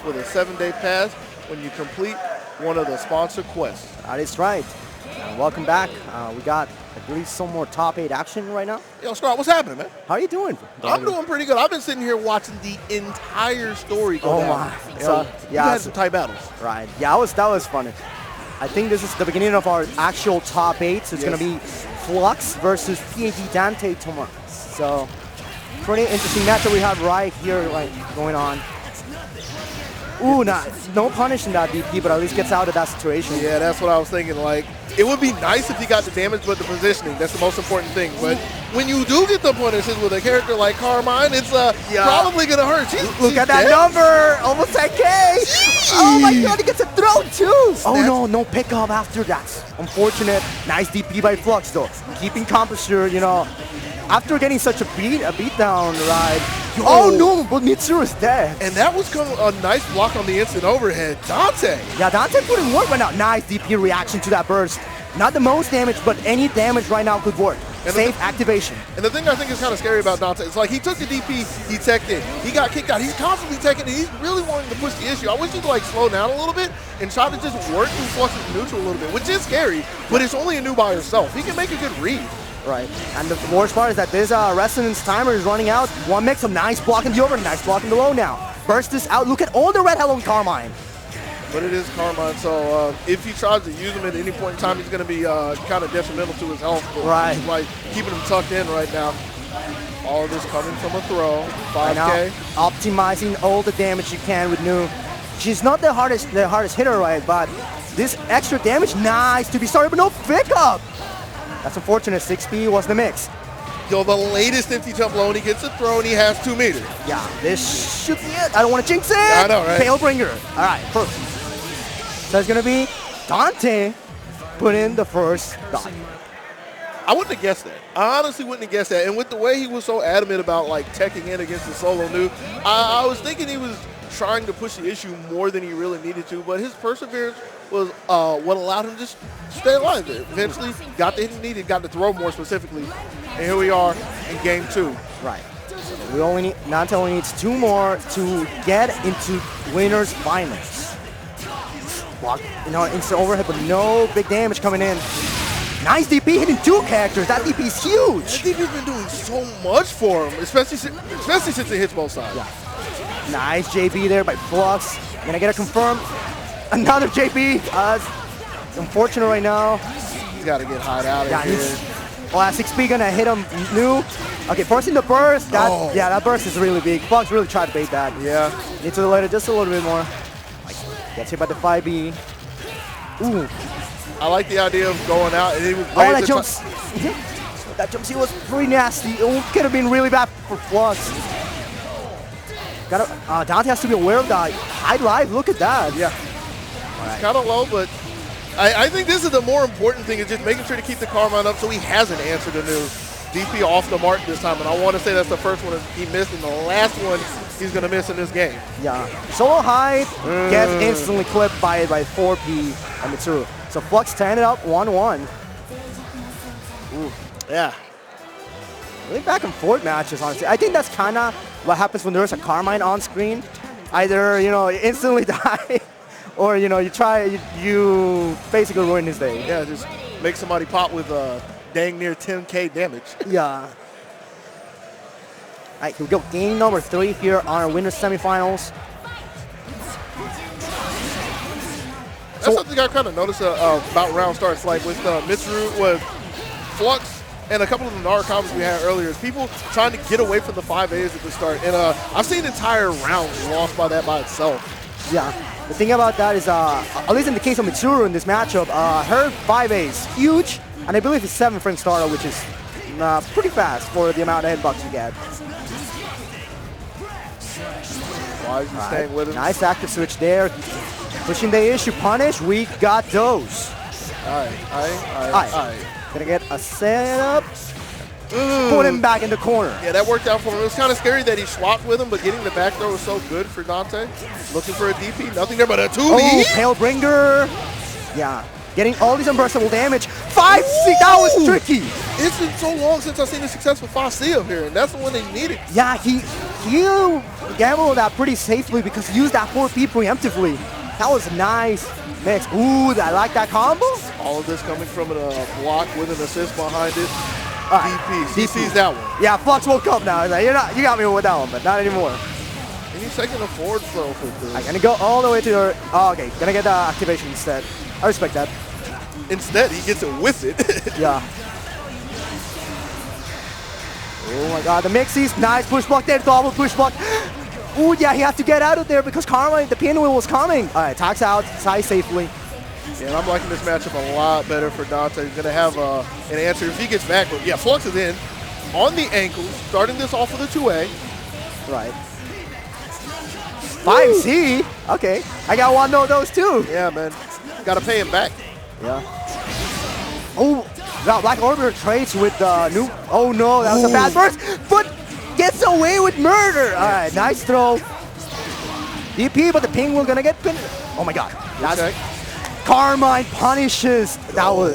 yourself with a 7-day pass when you complete one of the sponsored quests. That is right. Welcome back. We got, I believe, some more top 8 action right now. Yo, Scott, what's happening, man? How are you doing? I'm doing pretty good. I've been sitting here watching the entire story go down. My. So, you had some tight battles. Right. Yeah, that was fun. I think this is the beginning of our actual top 8. So it's going to be Flux versus PAD Dante tomorrow. So, pretty interesting match that we have right here going on. Ooh, no punish in that DP, but at least gets out of that situation. Yeah, that's what I was thinking. Like, it would be nice if he got the damage, but the positioning, that's the most important thing. But when you do get the punishes with a character like Carmine, it's probably going to hurt. Look at that number, almost 10K. Jeez. Oh my God, he gets a throw too. Oh no pickup after that. Unfortunate. Nice DP by Flux though. Keeping composure, you know. After getting such a beatdown ride. Oh no, but Mitsuru is dead. And that was a nice block on the instant overhead. Dante. Yeah, Dante putting work right now. Nice DP reaction to that burst. Not the most damage, but any damage right now could work. And safe activation. And the thing I think is kind of scary about Dante is like he took the DP, he teched it, he got kicked out, he's constantly teching it, he's really wanting to push the issue. I wish he could like slow down a little bit and try to just work through Flux's neutral a little bit, which is scary, but it's only a new by herself. He can make a good read. Right, and the worst part is that this resonance timer is running out. One mix of nice blocking the over, nice blocking the low now. Burst this out, look at all the red hello Carmine. But it is Carmine, so if he tries to use him at any point in time, he's going to be kind of detrimental to his health. Right. Like keeping him tucked in right now. All of this coming from a throw, 5K. Right now, optimizing all the damage you can with Nu. She's not the hardest hitter, right, but this extra damage, nice to be started, but no pickup. That's unfortunate. 6B was the mix. Yo, the latest empty jump low, and he gets a throw, and he has 2 meters. Yeah, this should be it. I don't want to jinx it. I know, right? Palebringer. All right, first. So it's going to be Dante put in the first dot. I wouldn't have guessed that. I honestly wouldn't have guessed that. And with the way he was so adamant about, like, teching in against the solo Nu, I was thinking he was trying to push the issue more than he really needed to, but his perseverance was what allowed him to just stay alive there. Eventually, got the hit he needed, got the throw more specifically, and here we are in game 2. Right. Dante only needs 2 more to get into winners finals. Block, instant overhead, but no big damage coming in. Nice DP hitting 2 characters. That DP is huge. That DP's been doing so much for him, especially since it hits both sides. Yeah. Nice JB there by Flux. Gonna get it confirmed. Another JB. Unfortunate right now. He's got to get hot out of here. Well, 6B gonna hit him Nu. Okay, forcing the burst. Yeah, that burst is really big. Flux really tried to bait that. Yeah. Need to let it just a little bit more. Gets hit by the 5B. Ooh. I like the idea of going out. And he was that jumps. That jump C was pretty nasty. It could have been really bad for Flux. Dante has to be aware of that. High live, look at that. Yeah. It's kind of low, but I think this is the more important thing, is just making sure to keep the Carmine up so he has an answer to Nu. DP off the mark this time, and I want to say that's the first one he missed, and the last one he's going to miss in this game. Yeah. Solo high gets instantly clipped by 4P and Mitsuru. So Flux tying it up 1-1. Yeah. Really back and forth matches, honestly. I think that's kind of what happens when there's a Carmine on screen. Either, instantly die, or, you basically ruin his day. Yeah, just make somebody pop with dang near 10K damage. Yeah. All right, here we go. Game number 3 here on our winners semifinals. That's something I kind of noticed about round starts, like with Mitsuru, with Flux, and a couple of the Nara combos we had earlier, is people trying to get away from the 5As at the start. And I've seen entire rounds lost by that by itself. Yeah. The thing about that is, at least in the case of Mitsuru in this matchup, her 5As huge, and I believe it's 7 frame starter, which is pretty fast for the amount of hitbox you get. Why is he staying with him? Nice active switch there. Pushing the issue, punish, we got those. All right. Gonna get a setup. Put him back in the corner. Yeah, that worked out for him. It was kind of scary that he swapped with him, but getting the back throw was so good for Dante. Looking for a DP, nothing there but a 2B. Oh, Palebringer. Yeah, getting all these unburstable damage. 5C, that was tricky. It's been so long since I've seen a successful 5C up here, and that's the one they needed. Yeah, he he gambled that pretty safely because he used that 4P preemptively. That was a nice mix. Ooh, I like that combo. All of this coming from a block with an assist behind it. Right. DP. He sees that one. Yeah, Flux woke up now. He's like, you got me with that one, but not anymore. And he's taking a forward throw for this. I'm gonna go all the way to your. Oh, okay, gonna get the activation instead. I respect that. Instead, he gets it with it. Yeah. Oh my God, the mixies, nice push block there, double push block. Ooh, yeah, he has to get out of there because Karma, the pinwheel was coming. All right, talks out, side safely. Yeah, and I'm liking this matchup a lot better for Dante. He's going to have an answer if he gets back. But yeah, Flux is in on the ankles, starting this off with a 2A. Right. 5C? Okay, I got one of those too. Yeah, man. Got to pay him back. Yeah. Oh, wow, Black Orbiter trades with the new. Oh no, that was a bad burst, but gets away with murder. All right, nice throw. DP, but the Penguin gonna get pinned. Oh my God. That's Okay. Carmine punishes. That was.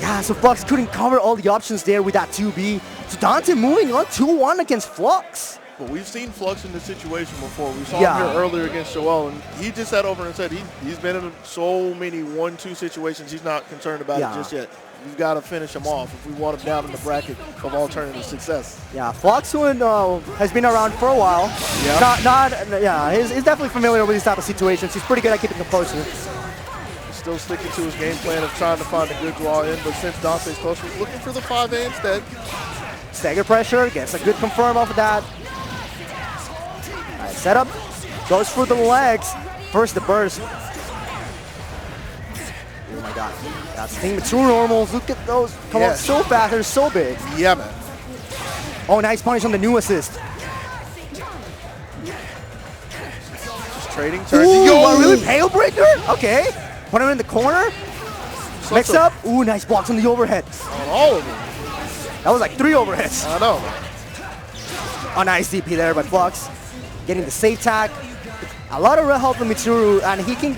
Yeah, so Flux couldn't cover all the options there with that 2B. So Dante moving on 2-1 against Flux. But we've seen Flux in this situation before. We saw Yeah. him here earlier against Joel, and he just sat over and said he's been in so many 1-2 situations. He's not concerned about it just yet. We've got to finish him off if we want him down in the bracket of alternative success. Yeah, Flux has been around for a while. Yeah. He's definitely familiar with these type of situations. He's pretty good at keeping composure. He's still sticking to his game plan of trying to find a good draw in, but since Dante's close, we're looking for the 5A instead. Stagger pressure, gets a good confirm off of that. All right, setup, goes for the legs. First the burst. Oh my God, that's the thing with 2 normals. Look at those, come on so fast, they're so big. Yeah, man. Oh, nice punish on the new assist. Just trading turns. Ooh, Yo! what, really? Pale breaker? Okay. Put him in the corner. Mix up. Ooh, nice blocks on the overhead. On all of them. That was like 3 overheads. I know. Oh, nice DP there by Flux. Getting the safe tag. A lot of red help from Mitsuru, and he can,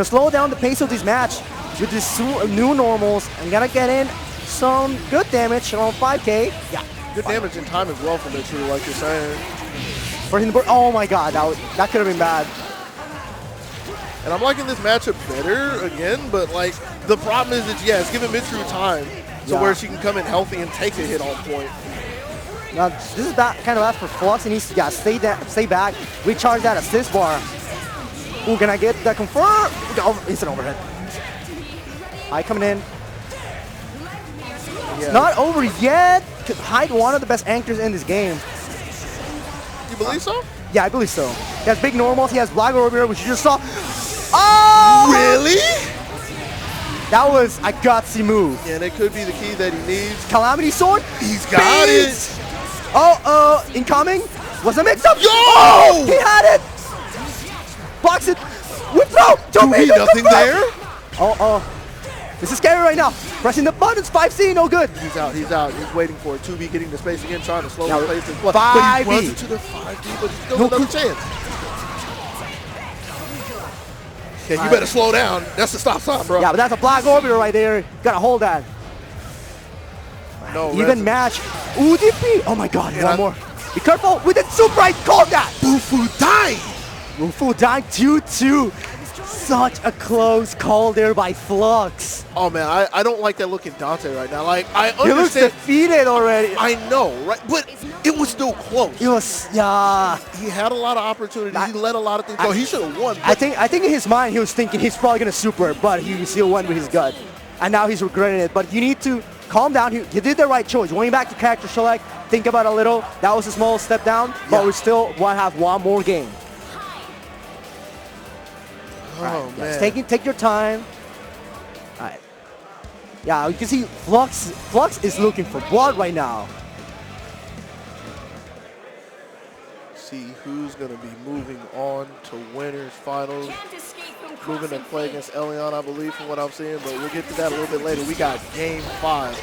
slow down the pace of this match with these new normals and gonna get in some good damage on 5K. Yeah. Good damage in time as well from Mitsuru, like you're saying. Oh my God, that could have been bad. And I'm liking this matchup better again, but like the problem is that it's giving Mitsuru time to where she can come in healthy and take a hit on point. Now this is that kind of for Flux. He needs to stay back, recharge that assist bar. Ooh, can I get that confirm? Oh, instant overhead. High coming in. It's not over yet. Could hide one of the best anchors in this game. You believe so? Yeah, I believe so. He has big normals. He has Black Orbiter, which you just saw. Oh! Really? That was a gutsy move. Yeah, and it could be the key that he needs. Calamity Sword. He's got it. Oh, incoming. Was a mix-up. Yo! Oh, he had it. Blocks it. Whip throw. Nothing there. Oh. This is scary right now. Pressing the buttons. 5C, no good. He's out. He's waiting for it. 2B getting the space again, trying to slow the pace. 5B. But he runs into the 5B, but he's still another chance. Yeah, you better slow down. That's the stop sign, bro. Yeah, but that's a Black Orbiter right there. You gotta hold that. No, even match. Ooh, DP. Oh my God, one more. Be careful with it. Super right. Call that. Bufu died. Bufu died 2-2. Such a close call there by Flux. Oh man, I don't like that look in Dante right now. Like I understand. He looks defeated already. I know, right? But it was still close. It was, yeah. He had a lot of opportunities. He let a lot of things go. He should have won. I think in his mind he was thinking he's probably gonna super, but he still won with his gut, and now he's regretting it. But you need to calm down. He did the right choice. Going back to character select, think about it a little. That was a small step down, but we still want to have one more game. Oh man. Take your time. All right. Yeah, you can see Flux is looking for blood right now. See who's gonna be moving on to winners finals. Moving to play against Elion, I believe, from what I'm seeing, but we'll get to that a little bit later. We got game 5.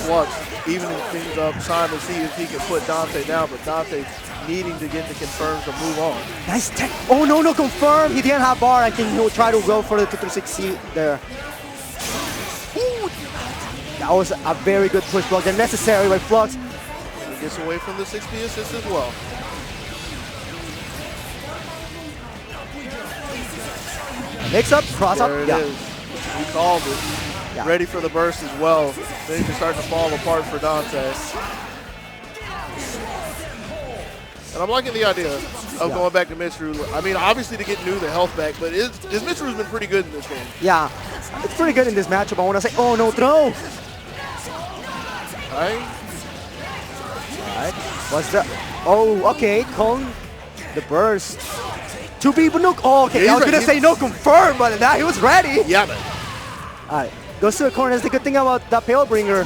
Flux evening things up, trying to see if he can put Dante down, but Dante needing to get the confirms to move on. Nice tech. Oh, no, confirm. He didn't have bar. I think he'll try to go for the 2-6 there. Ooh. That was a very good push block. They're necessary by Flux. And he gets away from the 6B assist as well. Mix up, cross up. There it Yeah. is. He called it. Yeah. Ready for the burst as well. Things are starting to fall apart for Dante. And I'm liking the idea of going back to Mitsuru. I mean, obviously to get New the health back, but Mitsuru's been pretty good in this game. Yeah. It's pretty good in this matchup. I want to say, oh, no throw. Right? Alright. What's the... Oh, okay. Calling the burst. To be, but no... Oh, okay. Yeah, I was going to say no confirm, but now he was ready. Yeah, man. Alright. Goes to the corner. That's the good thing about that Palebringer.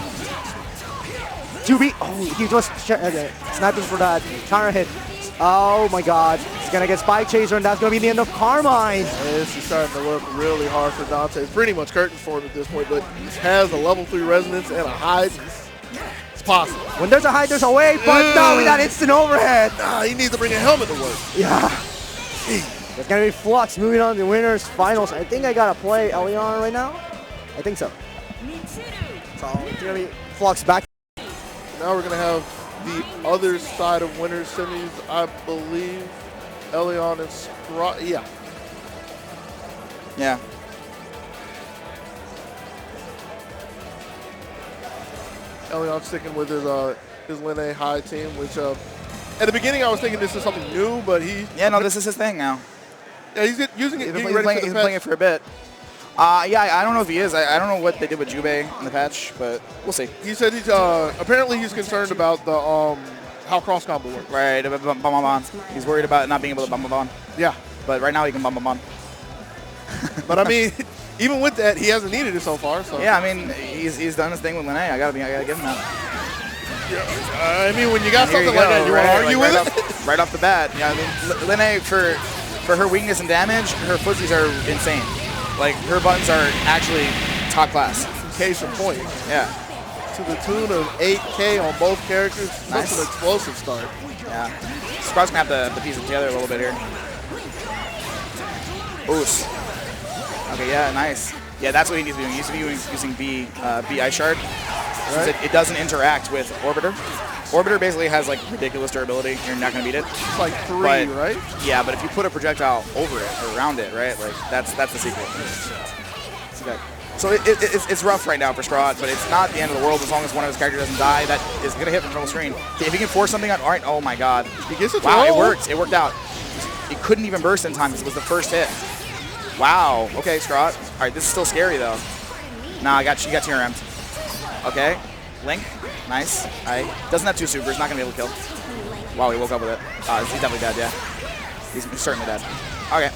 To be... Oh, he was sniping for that counter hit. Oh, my God. He's going to get Spike Chaser, and that's going to be the end of Carmine. This is starting to look really hard for Dante. It's pretty much curtains for him at this point, but he has a level 3 resonance and a hide. It's possible. When there's a hide, there's a way, but not with that instant overhead. Nah, he needs to bring a helmet to work. Yeah. It's going to be Flux moving on to the winners finals. I think I got to play Elion right now. I think so. So it's going to be Flux back. Now we're going to have the other side of winners semis, I believe. Elion and Scrot. Yeah. Yeah. Elion sticking with his Lene High team, which at the beginning I was thinking this is something new, but Yeah, no, this is his thing now. yeah, he's using it. He's Getting been ready for the playing it patch. for a bit. Yeah, I don't know if he is. I don't know what they did with Jubei in the patch, but we'll see. He said he's apparently he's concerned about the how cross combo works. Right, bum bum on. He's worried about not being able to bum on. Yeah, But right now he can bum on. but I mean, even with that, he hasn't needed it so far. So Yeah, I mean, he's done his thing with Lene. I gotta give him that. I mean, when you got Here something like that, you want to argue with it? Right off the bat. Yeah, I mean, Lene, for her weakness and damage, her footsies are insane. Like, her buttons are actually top class. Case in point, Yeah. to the tune of 8K on both characters. Nice. That's an explosive start. Yeah. Squad's gonna have to piece it together a little bit here. Oops. Okay, yeah, nice. Yeah, that's what he needs to be doing. He needs to be using B Ice Shard. Since it doesn't interact with Orbiter. Orbiter basically has like ridiculous durability. You're not gonna beat it. It's like 3, But- right? Yeah, but if you put a projectile over it or around it, right? Like that's the secret. Okay. So it's rough right now for Scrod, but it's not the end of the world as long as one of his characters doesn't die. That is gonna hit from full screen. If he can force something on, all right. Oh my God. He gets it. Wow, it throw. worked. It worked out. It couldn't even burst in time because it was the first hit. Wow. Okay, Scrod. All right, this is still scary though. Nah, you got TRM'd. Okay. Link. Nice. Doesn't have 2 supers. Not gonna be able to kill. Wow, he woke up with it. He's definitely dead. Yeah. He's certainly dead. Okay.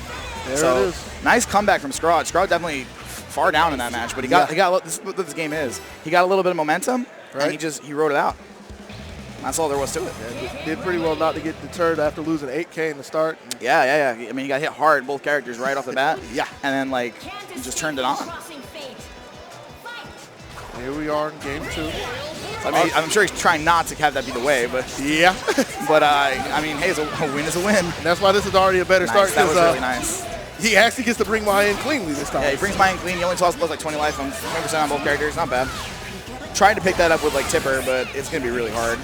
There So it is. nice comeback from Scrod. Scrod definitely far down in that match, but he got this is what this game is. He got a little bit of momentum, Right. and he rode it out. That's all there was to it. Did pretty well not to get deterred after losing 8K in the start. Yeah. I mean, he got hit hard, both characters right off the bat. Yeah. And then like he just turned it on. Here we are in game 2. I mean, I'm sure he's trying not to have that be the way, but Yeah. I mean, hey, a win is a win. And that's why this is already a better start. Nice. That was 'cause, really nice. He actually gets to bring my in cleanly this time. Yeah, he brings mine clean. He only lost like 20 life on 20% on both characters. Not bad. Tried to pick that up with like Tipper, but it's gonna be really hard.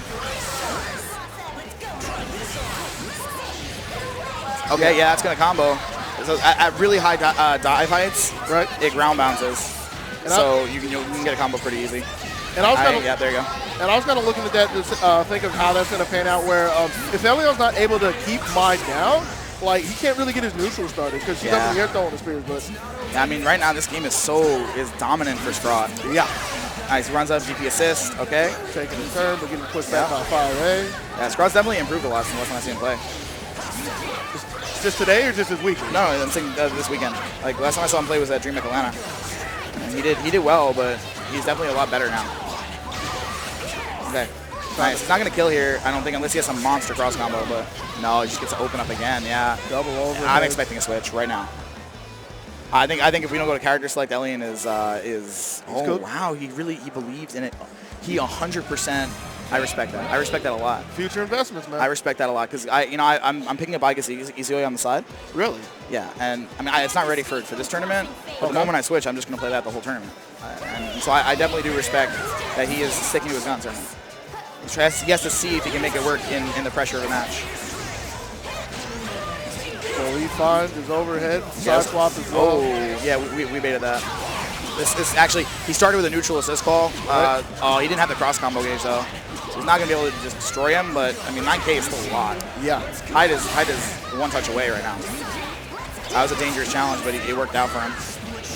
Okay, yeah, that's gonna combo. So at really high dive heights, Right. it ground bounces. And So you can get a combo pretty easy. And I was kind of Yeah, there you go. And I was kind of looking at that to think of how that's going to pan out, where if Elion's not able to keep mine down, like, he can't really get his neutral started because she's up in the air throwing the spears. But Yeah, I mean, right now this game is dominant for Scrod. yeah, Nice, he runs up GP assist, okay. taking a turn, but getting pushed back by 5A. Yeah, Scrod's definitely improved a lot since the last time I seen him play. Just today or just this week? No, I'm saying this weekend. Like, last time I saw him play was at DreamHack Atlanta. And he did well, but he's definitely a lot better now. Okay. Nice. He's not going to kill here, I don't think, unless he has some monster cross combo, but no, he just gets to open up again, yeah. Double over. I'm expecting a switch right now. I think if we don't go to character select, Elion is oh, good. wow, he believes in it. He 100%, I respect that. I respect that a lot. Future investments, man. I respect that a lot because I'm picking up Igus Izoi on the side. Really? Yeah, and I mean it's not ready for this tournament. But the moment I switch, I'm just going to play that the whole tournament. And so I definitely do respect that he is sticking to his guns right now. He has to see if he can make it work in the pressure of a match. So he finds his overhead. Side swap as well. Oh, yeah, we baited that. This actually, he started with a neutral assist call. Oh, he didn't have the cross combo gauge though. So he's not going to be able to just destroy him, but I mean, 9K is still a lot. Yeah. Hyde is one touch away right now. That was a dangerous challenge, but it worked out for him.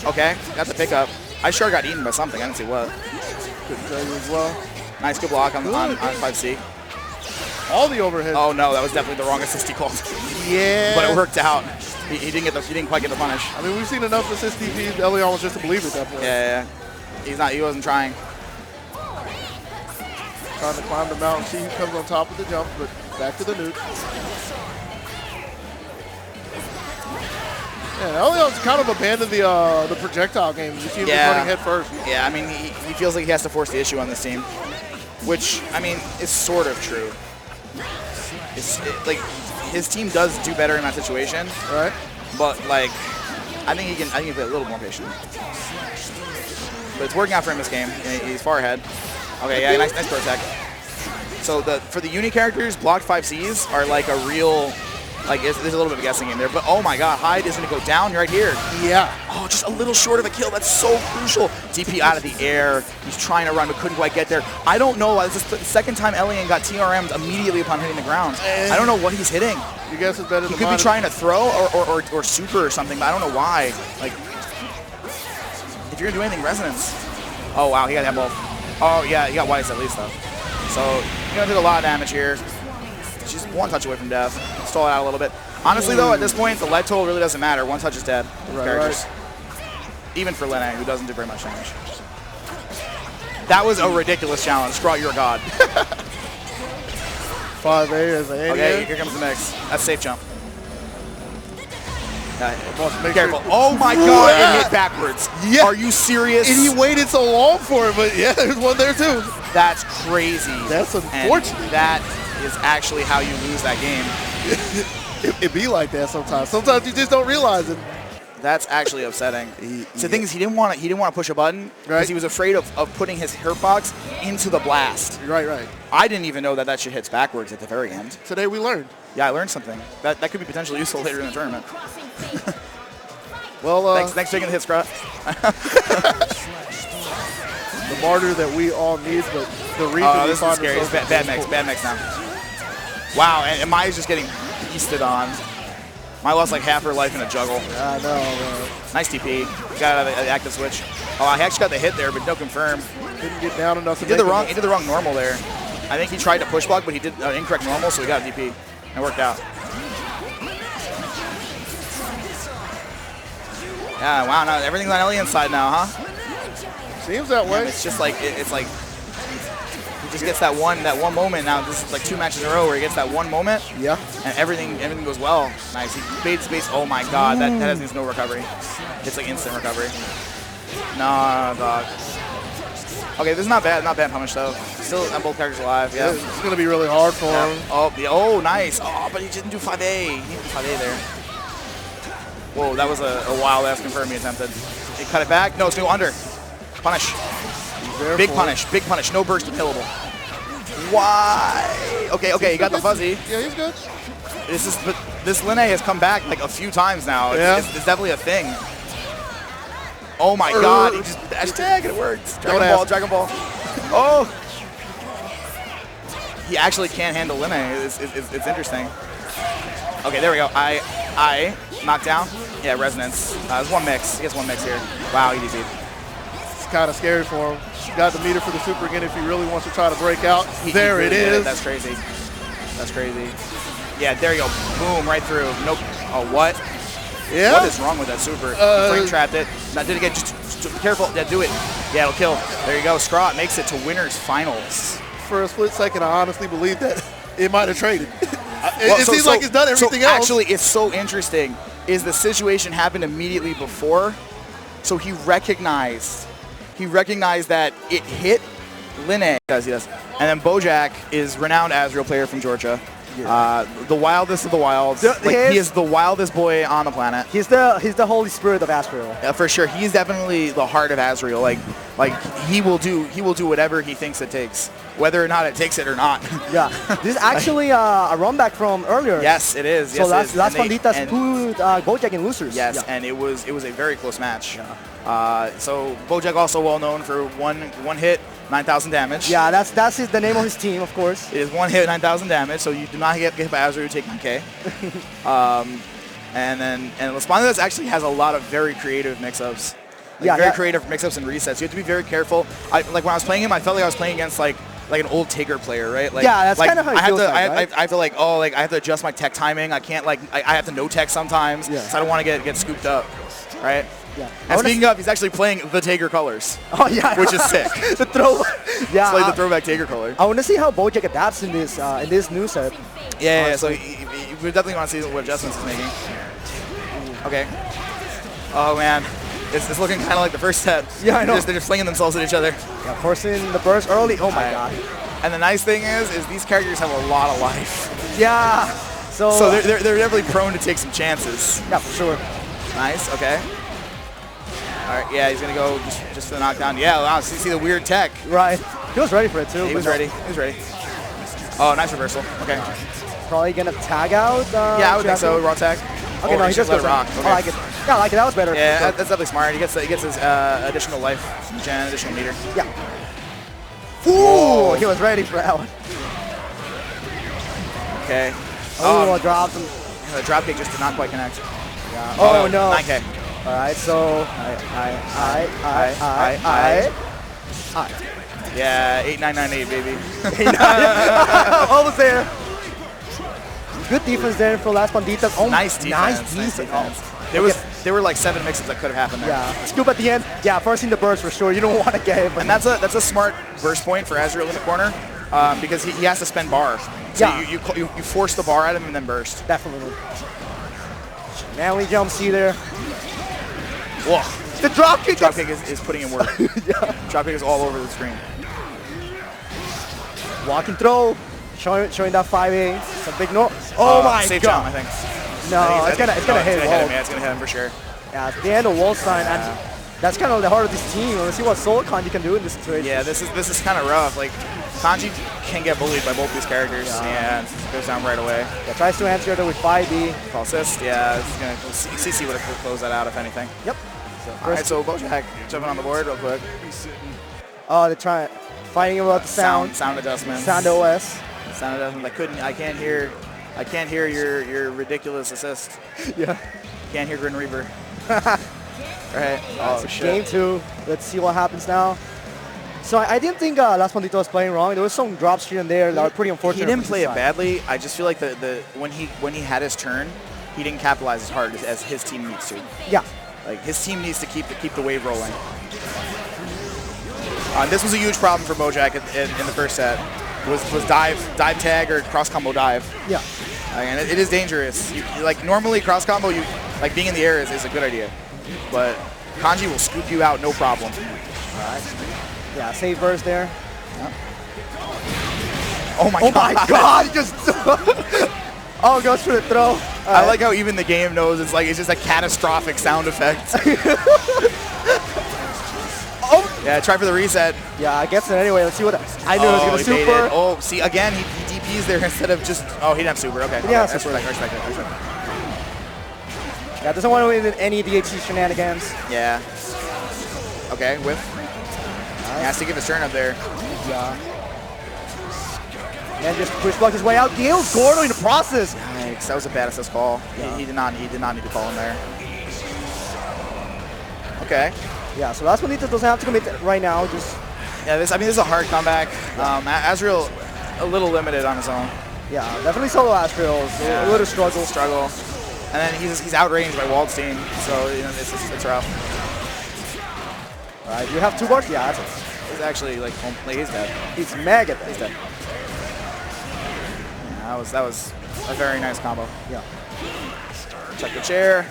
Okay, got the pickup. I sure got eaten by something. I didn't see what. Couldn't tell you as well. Nice, good block on 5C. All the overhead. Oh no, that was definitely the wrong assist he called. Yeah. But it worked out. He didn't quite get the punish. I mean, we've seen enough assist TPs. Elion was just to believe at that point. Yeah. He wasn't trying. Trying to climb the mountain, see who comes on top of the jump, but back to the nuke. Yeah, Elion's kind of abandoned the projectile game. You see him just running head first. Yeah, I mean, he feels like he has to force the issue on this team, which, I mean, is sort of true. Like, his team does do better in that situation. Right. But, like, I think he can play a little more patient. But it's working out for him this game. He's far ahead. Okay, yeah, nice pro tech. So for the uni characters, blocked 5Cs are like a real, like there's a little bit of a guessing in there. But oh my God, Hyde is going to go down right here. Yeah. Oh, just a little short of a kill. That's so crucial. DP out of the air. He's trying to run, but couldn't quite get there. I don't know. This is the second time Elian got TRM'd immediately upon hitting the ground. I don't know what he's hitting. You guess it's better than He could be trying to throw or super or something, but I don't know why. Like, if you're going to do anything, resonance. Oh, wow, he got that ball. Oh, yeah, he got Weiss at least, though. So, you're going to do a lot of damage here. She's one touch away from death. Stall it out a little bit. Honestly, though, at this point, the lead toll really doesn't matter. One touch is dead. Characters. Even for Lene, who doesn't do very much damage. That was a ridiculous challenge. Scraw, you're a god. 5A as an Okay, here comes the mix. That's safe jump. Be careful. Oh my God, it hit backwards. Yeah. Are you serious? And he waited so long for it, but yeah, there's one there too. That's crazy. That's unfortunate. And that is actually how you lose that game. It be like that sometimes. Sometimes you just don't realize it. That's actually upsetting. So the thing is, he didn't want to push a button because he was afraid of putting his hurt box into the blast. Right. I didn't even know that shit hits backwards at the very end. Today we learned. Yeah, I learned something. That could be potentially useful later in the tournament. Well, thanks for taking the hit, Scrot. The martyr that we all need, but the reason this is scary. It's bad mix now. Wow, and Maya's just getting beasted on. Maya lost like half her life in a juggle. I know, man. Nice TP. Got out of the active switch. Oh, he actually got the hit there, but no confirm. Didn't get down enough. He did the wrong normal there. I think he tried to push block, but he did incorrect normal, so he got a DP. It worked out. Yeah, wow, now everything's on Elian's side now, huh? Seems that way. It's just like, it's like, he just gets that one moment now. This is like 2 matches in a row where he gets that one moment. Yeah. And everything goes well. Nice. He baits space. Oh my God, that has no recovery. It's like instant recovery. Nah, dog. Okay, this is not bad punish though. Still have both characters alive. Yeah. It's gonna be really hard for him. Oh, nice. Oh, but he didn't do 5A. He didn't do 5A there. Whoa, that was a wild ass confirm he attempted. He cut it back. No, it's going to under. Punish. Big punish. No burst killable. Why? Okay, he got the fuzzy. Yeah, he's good. This Lene has come back like a few times now. It's definitely a thing. Oh my God, he just dash tag and it works. Dragon Ball. Oh. He actually can't handle Lene. It's interesting. Okay, there we go. I knockdown. Yeah, resonance. There's one mix. He gets one mix here. Wow, he DP'd. It's kind of scary for him. Got the meter for the super again if he really wants to try to break out. There it is. That's crazy. That's crazy. Yeah, there you go. Boom, right through. Nope. Oh, what? Yeah. What is wrong with that super? Frame trapped it. Now did it again. Just be careful. Yeah, do it. Yeah, it'll kill. There you go. Scrot makes it to winners finals. For a split second, I honestly believe that it might have traded. It seems like it's done everything else. Actually, it's so interesting. Is the situation happened immediately before, so he recognized that it hit Lene. He does. And then BoJack is renowned Asriel player from Georgia. Yeah. The wildest of the wilds. He is the wildest boy on the planet. He's the Holy Spirit of Asriel. For sure. He's definitely the heart of Asriel. Like, Like he will do whatever he thinks it takes, whether or not it takes it or not. Yeah, this is actually a run back from earlier. Yes, it is. So yes, Las Banditas put BoJack in losers. Yes, yeah. and it was a very close match. Yeah. So BoJack also well known for one hit, 9,000 damage. Yeah, that's the name of his team, of course. It is one hit, 9,000 damage. So you do not get hit by Azure, you take 9K. And Las Banditas actually has a lot of very creative mix-ups. Very creative mix-ups and resets. You have to be very careful. Like when I was playing him, I felt like I was playing against like an old Taker player, right? Like, yeah, that's kind of how it feels I have to I have to adjust my tech timing. I can't I have to no tech sometimes, so I don't want to get scooped up, right? Yeah. And speaking of, he's actually playing the Taker colors. Oh yeah, which is sick. The throw. Yeah, it's like the throwback Taker color. I want to see how BoJack adapts in this new set. Yeah. So we definitely want to see what adjustments he's making. Okay. Oh man. It's looking kind of like the first set. Yeah, I know. They're just flinging themselves at each other. Yeah, forcing the burst early. Oh my god. And the nice thing is these characters have a lot of life. Yeah. So they're definitely prone to take some chances. Yeah, for sure. Nice. Okay. All right. Yeah, he's gonna go just for the knockdown. Yeah. Wow. See the weird tech. Right. He was ready for it too. Yeah, he was ready. Oh, nice reversal. Okay. Probably gonna tag out. Yeah, I would think so. Raw tag. Okay, no, he just goes rock. Okay. I like it. Yeah, I like it. That was better. Yeah, that's definitely smart. He gets his additional life, gen, additional meter. Yeah. Ooh, he was ready for that one. Okay. Oh, dropped him. The drop kick just did not quite connect. Yeah. Oh no. 9K. All right, so I. Yeah, 8998, baby. Almost there. Good defense there for Las Banditas. Oh, nice defense. Nice defense. Oh. There were like 7 mixes that could have happened there. Yeah, scoop at the end. Yeah, forcing the burst for sure. You don't want to get him. And that's a smart burst point for Azrael in the corner because he has to spend bar. So yeah. you force the bar at him and then burst. Definitely. Manly jump C there. Whoa. The drop kick. Drop kick is putting in work. Yeah. Drop kick is all over the screen. Walking throw. Showing that 5A. It's a big no. Oh my safe god. Jump, I think. No, it's gonna hit him. Yeah, it's gonna hit him for sure. Yeah, it's the end of Wallstein, and that's kind of the heart of this team. Let's see what Solo Kanji can do in this situation. Yeah, this is kind of rough. Like Kanji can get bullied by both these characters, and goes down right away. Yeah, tries to answer it with 5B. False assist. Yeah, it's gonna CC would have closed that out if anything. Yep. All right, so BoJack jumping on the board real quick. Oh, they're trying fighting about the sound adjustments. Sound OS. Sound adjustments. I can't hear your ridiculous assist. Yeah. Can't hear Grin Reaper. Right. Oh shit. Game 2. Let's see what happens now. So I didn't think Las Banditas was playing wrong. There was some drops here and there that were pretty unfortunate. He didn't play it badly. I just feel like when he had his turn, he didn't capitalize as hard as his team needs to. Yeah. Like his team needs to keep the wave rolling. This was a huge problem for BoJack in the first set. Was dive tag or cross combo dive. Yeah. And it is dangerous. Like normally cross combo, like being in the air is a good idea, but Kanji will scoop you out no problem. All right. Yeah, save burst there. Yeah. Oh my god! My god! Just oh, goes for the throw. I like how even the game knows it's just a catastrophic sound effect. Oh! Yeah, try for the reset. Yeah, I guess it anyway. Let's see what I knew it was gonna super. Oh, see again he DPs there instead of just. Oh, he didn't have super. Okay. Yeah, okay. super. Respect. Yeah, doesn't want to win any DHC shenanigans. Yeah. Okay, whiff. He has to give his turn up there. Yeah. And just push block his way out. Deals Gordo in the process. Yikes, that was a bad assist call. Yeah. He did not need to call him there. Okay. Yeah, so Las Banditas doesn't have to commit right now. Just yeah, this is a hard comeback. Azrael a little limited on his own. Yeah, definitely solo Azrael. A little struggle. And then he's outranged by Waldstein, so it's rough. All right, you have 2 bars. Yeah, that's it. He's actually like he's dead. He's mega dead. He's dead. Yeah, that was a very nice combo. Yeah. Check the chair.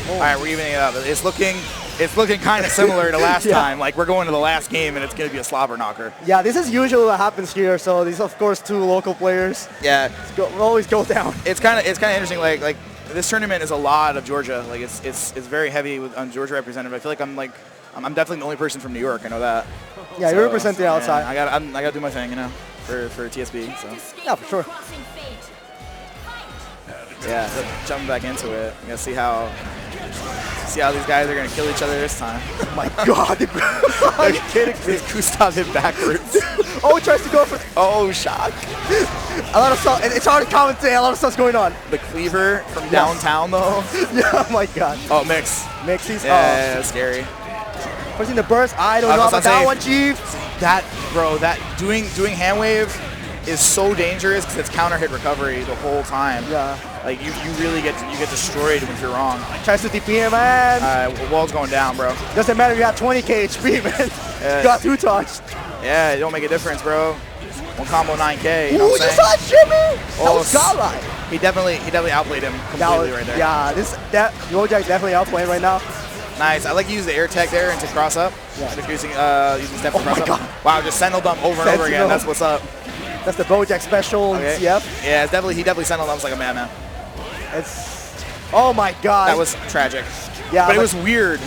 Oh. All right, we're evening it up. It's looking kind of similar to last time. Like we're going to the last game and it's going to be a slobber knocker. Yeah, this is usually what happens here. So these, of course, 2 local players. Yeah, always go down. It's kind of interesting. Like this tournament is a lot of Georgia. Like it's very heavy on Georgia representative. I feel like I'm like I'm definitely the only person from New York. I know that. Yeah, you represent the outside. Yeah, I gotta do my thing, you know, for TSB. So Yeah, for sure. yeah, jumping back into it. You gotta see how these guys are gonna kill each other this time. Oh my God. Are you kidding me? Gustav hit backwards. Oh, he tries to go for. Oh, shock. A lot of stuff. It's hard to commentate. A lot of stuff's going on. The cleaver from downtown though. Yeah. Oh my God. Oh, mix. Mixies. Yeah, that's scary. Pushing the burst. I don't know about that one, Chief. That, bro, that doing hand wave is so dangerous because it's counter hit recovery the whole time. Yeah. Like you really get destroyed if you're wrong. Tries to DP him, man. Wall's going down, bro. Doesn't matter. You have 20k HP, man. Got 2 touched. Yeah, it don't make a difference, bro. One combo 9K. You know Ooh, what I'm just saying? saw shimmy. That was godlike. He definitely outplayed him completely right there. Yeah, BoJack's definitely outplaying right now. Nice. I like to use the air tech there and to cross up. Yeah. Just using step to cross up. Wow, just sentinel dump over and over again. That's what's up. That's the BoJack special. Okay. Yep. Yeah, he definitely sentinel dumps like a madman. It's. Oh my God. That was tragic. Yeah, but it was weird.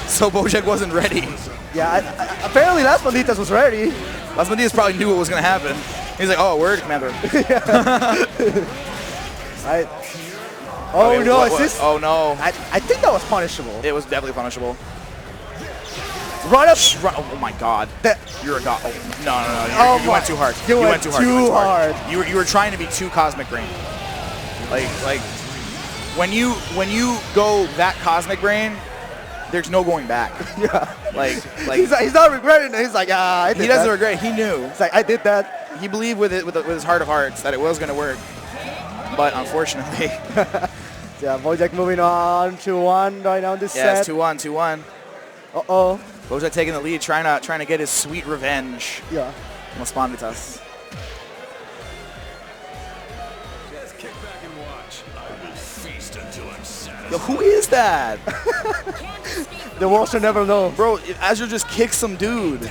So BoJack wasn't ready. Yeah, apparently Las Malditas was ready. Las Malditas probably knew what was gonna happen. He's like, oh, word, commander. Oh no, is this? Oh no. I think that was punishable. It was definitely punishable. Run up. Oh my God. You're a god. Oh, no. You went too hard. You went too hard. You were trying to be too cosmic brain. Like when you go that cosmic brain, there's no going back. Yeah. Like he's not regretting it. He's like, I did he doesn't regret. He knew. He's like, I did that. He believed with his heart of hearts that it was gonna work. But unfortunately. Yeah, BoJack moving on 2-1 right now in this set. Yeah, it's 2-1. Uh-oh. BoJack taking the lead, trying to get his sweet revenge. Yeah. Las Malditas. Just kick back and watch. I will feast until I'm satisfied. Yo, who is that? The world should never know. Bro, Azure just kicked some dude.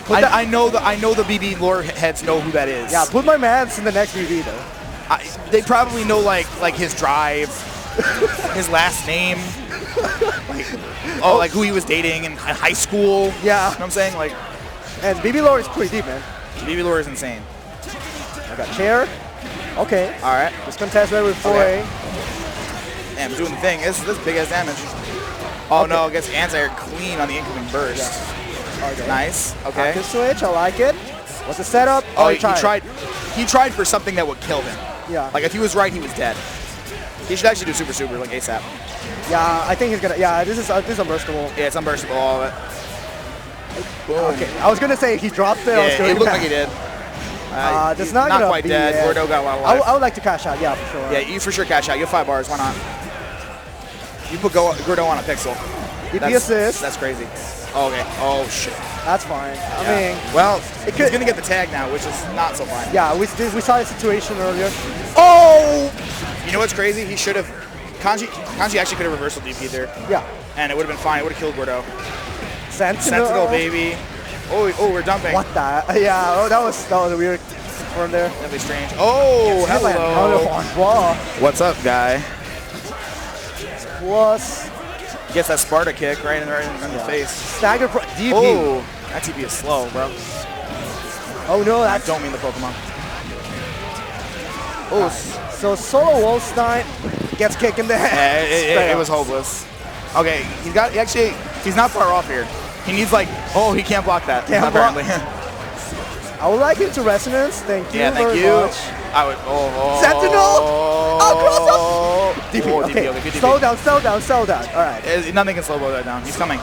I know the BB lore heads know who that is. Yeah, put my mans in the next BB though. They probably know like his drive, his last name, like who he was dating in high school. Yeah. You know what I'm saying? Like, and BB lore is pretty deep, man. BB lore is insane. I got chair. Okay. All right. This contest right with 4A. Damn, doing the thing. This big ass damage. Oh no, gets anti-air clean on the incoming burst. Yeah. Okay. Nice. Okay. Active switch, I like it. What's the setup? Oh, he tried. He tried for something that would kill him. Yeah. Like if he was right, he was dead. He should actually do super like ASAP. Yeah, I think he's gonna. Yeah, this is unburstable. Yeah, it's unburstable, all of it. Boom. Okay, I was gonna say he dropped it. Yeah, it looked like he did. That's not gonna quite be dead. Gordo got a lot of life. I would like to cash out. Yeah, for sure. Yeah, you for sure cash out. You have 5 bars. Why not? You put Gordo on a pixel. DP assist. That's crazy. Oh, okay. Oh shit. That's fine. I mean, well, he's gonna get the tag now, which is not so fine. Yeah, we saw the situation earlier. Oh! You know what's crazy? He should have. Kanji actually could have reversal DP'd there. Yeah. And it would have been fine. It would have killed Gordo. Sentinel, baby. Oh, we're dumping. What the? Yeah. Oh, that was a weird turn there. That'd be strange. Oh, hello. Wow. What's up, guy? Plus. He gets that Sparta kick right in the face. Stagger DP. Oh, that TP is slow, bro. Oh no, I don't mean the Pokemon. Oh, so Solo Wolfstein gets kicked in the head. Yeah, it was hopeless. Okay, he's not far off here. He needs he can't block that, apparently. I would like him to resonance. Thank you very much. I would. Sentinel! Oh, cross up! DP, okay. Okay. Slow down. All right. Nothing can slow BoJack down. He's coming.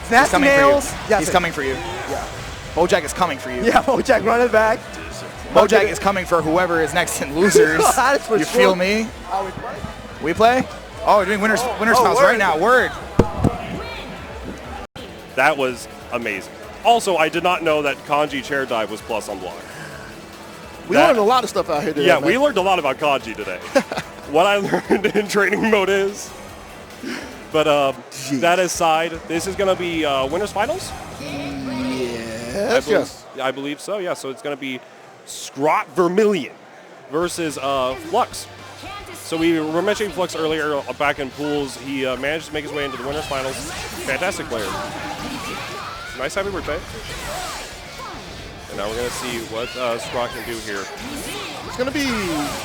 Snatch nails. He's coming for you. Yeah. BoJack is coming for you. Yeah, BoJack running back. BoJack is coming for whoever is next in losers. You feel me? We play? Oh, we're doing winners finals right now. Word. That was amazing. Also, I did not know that Kanji chair dive was plus on block. We learned a lot of stuff out here today. Yeah, man. we learned a lot about Kanji today. What I learned in training mode is. But that aside, this is going to be winners finals? Yes. I believe so, yeah. So it's going to be Scrot Vermilion versus Flux. So we were mentioning Flux earlier back in pools. He managed to make his way into the winners finals. Fantastic player. Nice happy birthday. And now we're going to see what Scrot can do here. It's going to be,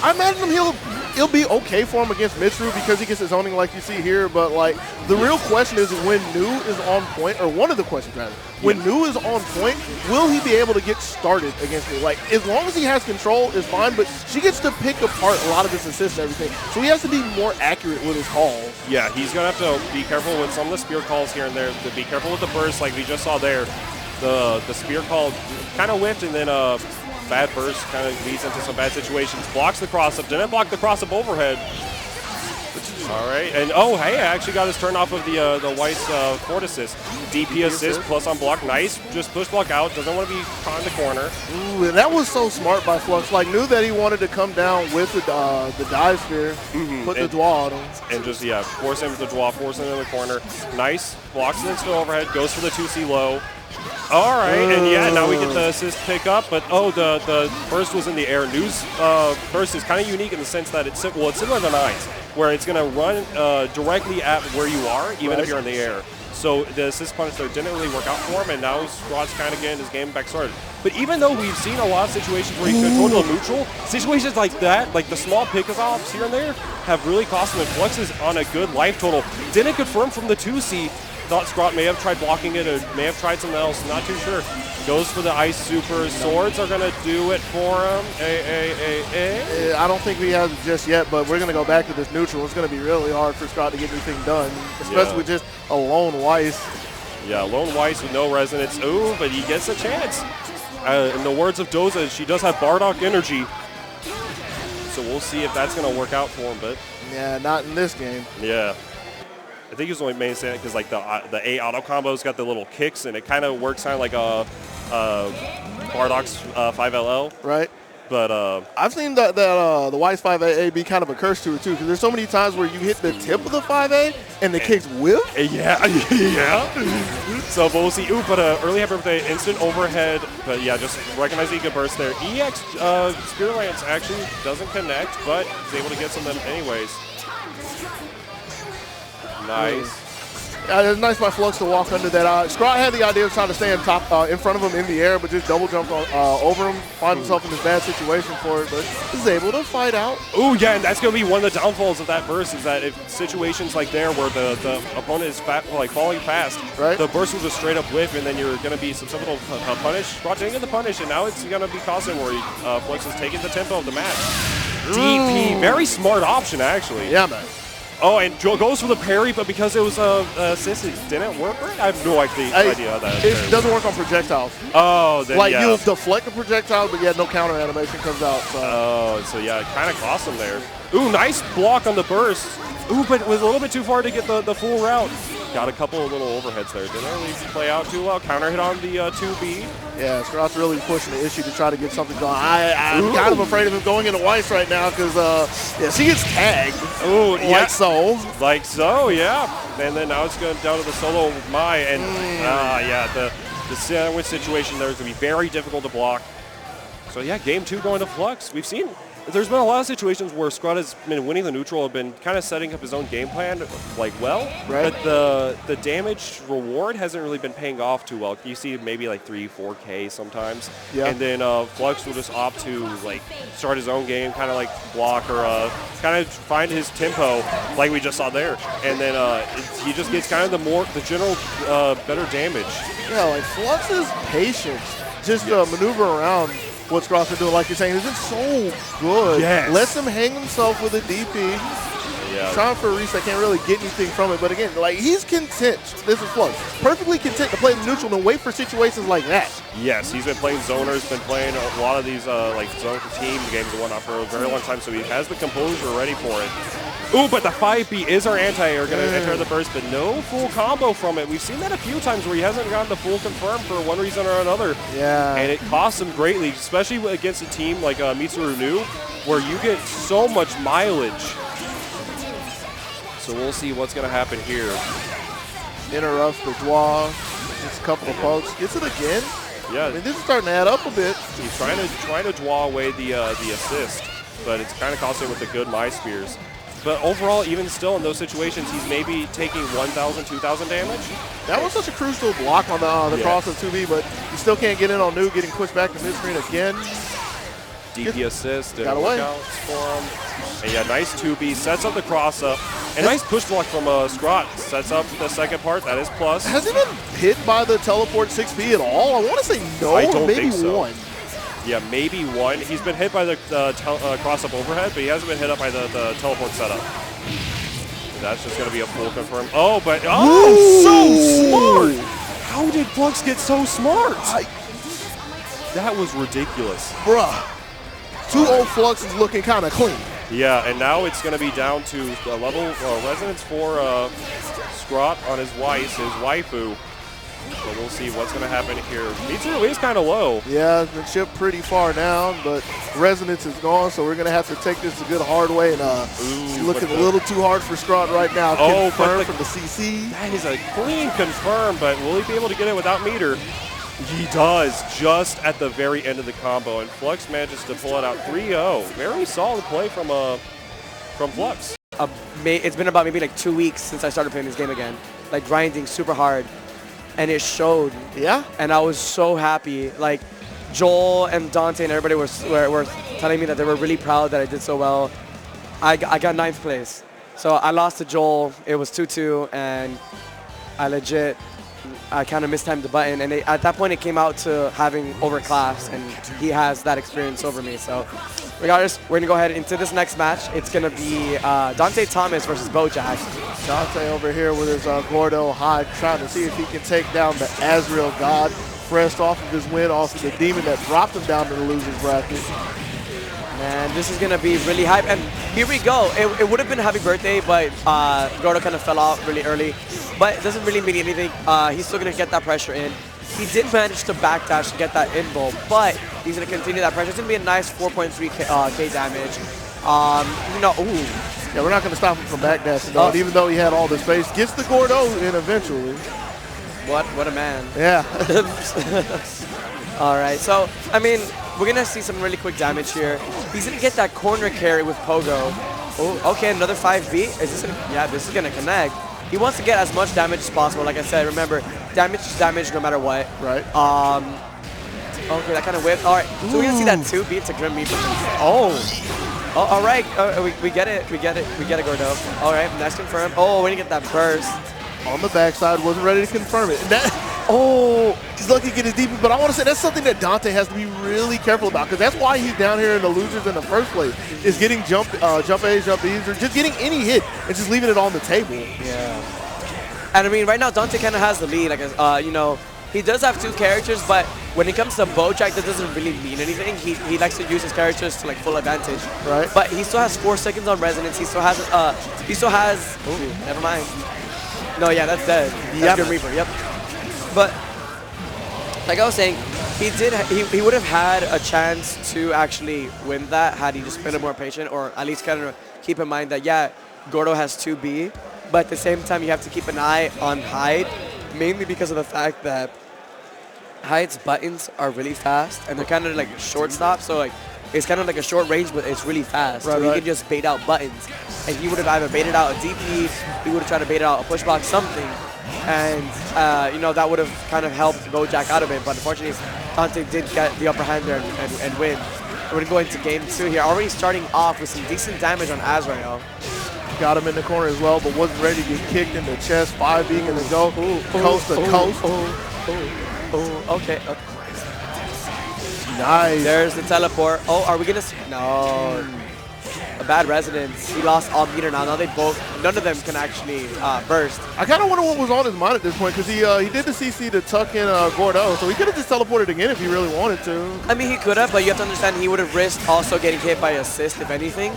I imagine he'll be okay for him against Mitsuru because he gets his zoning like you see here, but like the real question is when New is on point, or one of the questions rather, when New is on point, will he be able to get started against me? Like, as long as he has control, is fine, but she gets to pick apart a lot of his assists and everything, so he has to be more accurate with his calls. Yeah, he's going to have to be careful with some of the spear calls here and there, to be careful with the burst like we just saw there. The spear call kind of whiffed, and then bad burst kind of leads into some bad situations. Blocks the cross-up, didn't block the cross-up overhead. All right, and oh, hey, I actually got his turn off of the White's forward assist. DP assist plus on block, nice. Just push block out, doesn't want to be caught in the corner. Ooh, and that was so smart by Flux. Like, knew that he wanted to come down with the dive spear, put the dwa on him. And just, yeah, force him with the dwa, force him in the corner. Nice, blocks it into overhead, goes for the 2C low. All right, and yeah, now we get the assist pick up, but oh, the burst was in the air. New's burst is kind of unique in the sense that it's similar to Nine's, where it's going to run directly at where you are, even if you're in the air. So the assist punish though didn't really work out for him, and now Scrot's kind of getting his game back started. But even though we've seen a lot of situations where he controlled a neutral, situations like that, like the small pickoffs here and there, have really cost him. And Flux is on a good life total. Didn't confirm from the 2C. Thought Scrot may have tried blocking it or may have tried something else. Not too sure. Goes for the ice super. Swords are going to do it for him. I don't think we have it just yet, but we're going to go back to this neutral. It's going to be really hard for Scrot to get anything done, especially with just a lone Weiss. Yeah, lone Weiss with no resonance. Ooh, but he gets a chance. In the words of Doza, she does have Bardock energy. So we'll see if that's going to work out for him. But yeah, not in this game. Yeah. I think he's only main stand because like the A auto combo's got the little kicks, and it kind of works kind of like a Bardock's 5LL. Right. But I've seen that the Weiss 5A be kind of a curse to it too, because there's so many times where you hit the tip of the 5A and the kicks whip. Yeah, yeah. So we'll see. Ooh, but early happy birthday, instant overhead. But yeah, just recognizing he can burst there. EX Spear Lance actually doesn't connect, but he's able to get some of them anyways. Nice. It's nice by Flux to walk under that. Scrot had the idea of trying to stay in front of him in the air, but just double jumped over him, find himself in this bad situation for it, but is able to fight out. Ooh, yeah, and that's going to be one of the downfalls of that burst, is that if situations like there where the opponent is falling fast, right, the burst will just straight up whiff, and then you're going to be susceptible to punish. Scrot didn't get the punish, and now it's going to be costing where Flux is taking the tempo of the match. DP, very smart option, actually. Yeah, man. Oh, and goes for the parry, but because it was a assist, it didn't work right? I have no idea how that is. It doesn't work on projectiles. Oh, then like, yeah. you'll deflect the projectile, but yeah, no counter animation comes out. So. Oh, so yeah, it kind of cost him there. Ooh, nice block on the burst. Ooh, but it was a little bit too far to get the full route. Got a couple of little overheads there. Didn't really play out too well. Counter hit on the 2B. Yeah, Scrot's really pushing the issue to try to get something going. I'm kind of afraid of him going into Weiss right now because, yeah, she gets tagged. Ooh, yeah. Like so. Like so, yeah. And then now it's going down to the solo with Mai. And, yeah, the sandwich situation there is going to be very difficult to block. So, yeah, game 2 going to Flux. We've seen there's been a lot of situations where Scrot has been winning the neutral, have been kind of setting up his own game plan, like, well. Right. But the damage reward hasn't really been paying off too well. You see maybe like 3-4K sometimes. Yeah. And then Flux will just opt to, like, start his own game, kind of like block or kind of find his tempo, like we just saw there. And then he just gets kind of the general better damage. Yeah, like, Flux's patience just maneuver around what Scrot's been doing, like you're saying, is just so good. Yes. Lets him hang himself with a DP. Yeah. Trying for a reset, can't really get anything from it. But again, like, he's content. This is Flux. Perfectly content to play the neutral and wait for situations like that. Yes, he's been playing zoners, been playing a lot of these like zone team games and whatnot for a very long time, so he has the composure ready for it. Ooh, but the 5B is our anti-air, going to enter the burst, but no full combo from it. We've seen that a few times where he hasn't gotten the full confirm for one reason or another. Yeah. And it costs him greatly, especially against a team like Mitsuru New, where you get so much mileage. So we'll see what's going to happen here. Interrupts the dwa, gets a couple of pokes, gets it again. Yeah. I mean, this is starting to add up a bit. He's trying to draw away the assist, but it's kind of costing with the good My Spears. But overall, even still in those situations, he's maybe taking 1,000, 2,000 damage. That was such a crucial block on the cross of 2B, but you still can't get in on New, getting pushed back to mid-screen again. DP assist, Got didn't away. work out for him. And yeah, nice 2B, sets up the cross up. And nice push block from Scrot, sets up the second part, that is plus. Has he been hit by the teleport 6B at all? I want to say no, I or don't maybe think so. one. Yeah, maybe one. He's been hit by the cross-up overhead, but he hasn't been hit up by the teleport setup. That's just going to be a full confirm. Oh, but so smart! How did Flux get so smart? That was ridiculous. Bruh, 2-0 Flux is looking kind of clean. Yeah, and now it's going to be down to the level resonance for Scrot on his Weiss, his waifu. So we'll see what's going to happen here. Mitsu is kind of low. Yeah, it's been shipped pretty far down, but resonance is gone, so we're going to have to take this a good hard way. And looking a little too hard for Scrot right now. Oh, Confirmed from the CC. That is a clean confirm, but will he be able to get it without meter? He does, just at the very end of the combo, and Flux manages to pull it out 3-0. Very solid play from Flux. It's been about maybe like 2 weeks since I started playing this game again, like grinding super hard, and it showed. Yeah? And I was so happy. Like Joel and Dante and everybody were telling me that they were really proud that I did so well. I got 9th place. So I lost to Joel. It was 2-2, and I kind of mistimed the button, and at that point it came out to having overclass, and he has that experience over me. So regardless, we're going to go ahead into this next match. It's going to be Dante Thomas versus BoJack. Dante over here with his Gordo high, trying to see if he can take down the Azrael God, fresh off of his win, off of the demon that dropped him down to the loser's bracket. Man, this is going to be really hype. And here we go. It would have been a happy birthday, but Gordo kind of fell out really early. But it doesn't really mean anything. He's still going to get that pressure in. He did manage to backdash to get that invo, but he's going to continue that pressure. It's going to be a nice 4.3k K damage. Yeah, we're not going to stop him from backdashing, though. And even though he had all the space, gets the Gordo in eventually. What a man. Yeah. All right, so, I mean, we're going to see some really quick damage here. He's going to get that corner carry with Pogo. Oh, okay, another 5B. Is this gonna, yeah, this is going to connect. He wants to get as much damage as possible. Like I said, remember, damage is damage no matter what. Right. Okay, that kind of whip. All right, so we're going to see that 2B. It's a Grim Reaper. Oh, all right. We get it. We get it, Gordo. All right, nice confirm. Oh, we're going to get that burst. On the backside, wasn't ready to confirm it. He's lucky to get his deep, but I want to say that's something that Dante has to be really careful about, because that's why he's down here in the losers in the first place, is getting jump A's, jump B's, or just getting any hit and just leaving it on the table. Yeah. And I mean, right now Dante kind of has the lead. Like, he does have 2 characters, but when it comes to BoJack, that doesn't really mean anything. He likes to use his characters to like full advantage. Right. But he still has 4 seconds on resonance. He still has. Oh, never mind. No, yeah, that's dead. That's Grim Reaper. Yep. But like I was saying, he would have had a chance to actually win that had he just been more patient, or at least kind of keep in mind that, yeah, Gordo has 2B, but at the same time you have to keep an eye on Hyde, mainly because of the fact that Hyde's buttons are really fast and they're kind of like short stop, so like it's kind of like a short range, but it's really fast. Right, so he can just bait out buttons, and he would have either baited out a DP, he would have tried to bait out a push block, something. And, that would have kind of helped BoJack out of it. But unfortunately, Dante did get the upper hand there and win. We're going to go into game 2 here. Already starting off with some decent damage on Azrael. Got him in the corner as well, but wasn't ready to get kicked in the chest. 5B in the go, coast to coast. Okay. Nice. There's the teleport. Oh, are we going to... No. A bad resonance. He lost all meter now. Now none of them can actually burst. I kind of wonder what was on his mind at this point, because he did the CC to tuck in Gordo, so he could have just teleported again if he really wanted to. I mean, he could have, but you have to understand he would have risked also getting hit by assist, if anything.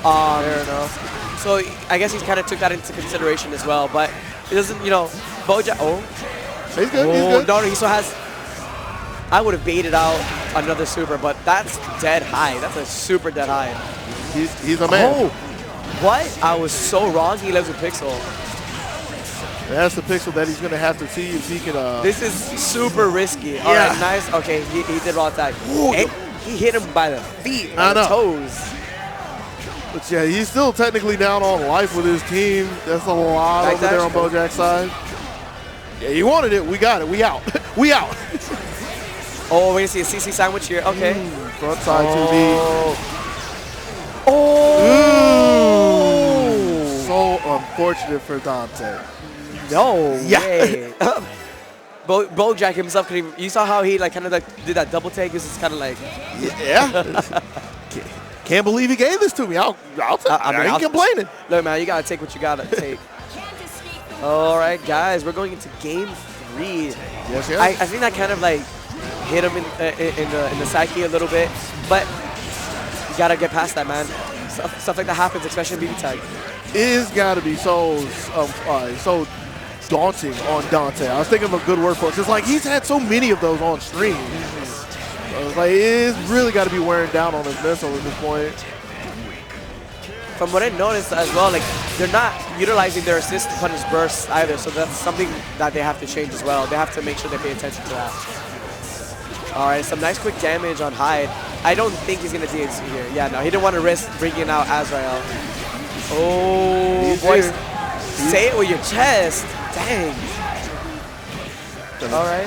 Fair enough. So I guess he kind of took that into consideration as well, but it doesn't, BoJack. Oh. He's good, he's good. No, he still has... I would have baited out another super, but that's dead high. That's a super dead high. He's a man. Oh, what? I was so wrong. He lives with Pixel. That's the Pixel that he's going to have to see if he can... This is super risky. All right, nice. Okay, he did raw attack. He hit him by the feet, by the toes. But yeah, he's still technically down on life with his team. That's a lot Back over there on dash. BoJack's side. Yeah, he wanted it. We got it. We out. We out. Oh, we're going to see a CC sandwich here. Okay. Front side 2D. Oh. So unfortunate for Dante. No Yeah. way. BoJack himself couldn't even, you saw how he like kind of like did that double take. This is kind of like Yeah. Can't believe he gave this to me. I ain't complaining. Look, man, you gotta take what you gotta take. All right, guys, we're going into game 3. Yes, yes. I think that kind of like hit him in the psyche a little bit, but you gotta get past that, man. Stuff like that happens, especially in BB tag. It has got to be so daunting on Dante. I was thinking of a good word for it. It's like he's had so many of those on stream. So it's like it's really got to be wearing down on his mental at this point. From what I noticed as well, like they're not utilizing their assist to punish bursts either, so that's something that they have to change as well. They have to make sure they pay attention to that. All right, some nice quick damage on Hyde. I don't think he's gonna DHC here. Yeah, no, he didn't want to risk bringing out Azrael. Oh, boys, say it with your chest. Dang. All right.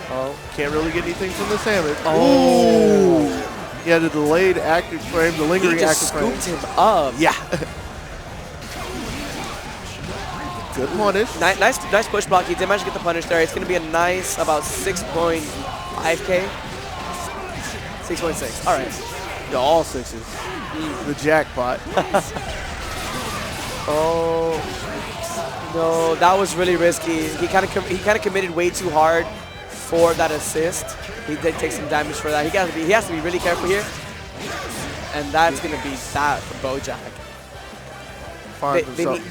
Oh, can't really get anything from the sandwich. Oh. He had a delayed active frame, the lingering He just active frame. scooped him up. Yeah. Good punish. Nice push block. He did manage to get the punish there. It's going to be a nice about 6.5K. 6.6. All right. Yeah, all sixes. The jackpot. Oh no, that was really risky. He kind of committed way too hard for that assist. He did take some damage for that. He has to be really careful here, and that's going to be that for BoJack.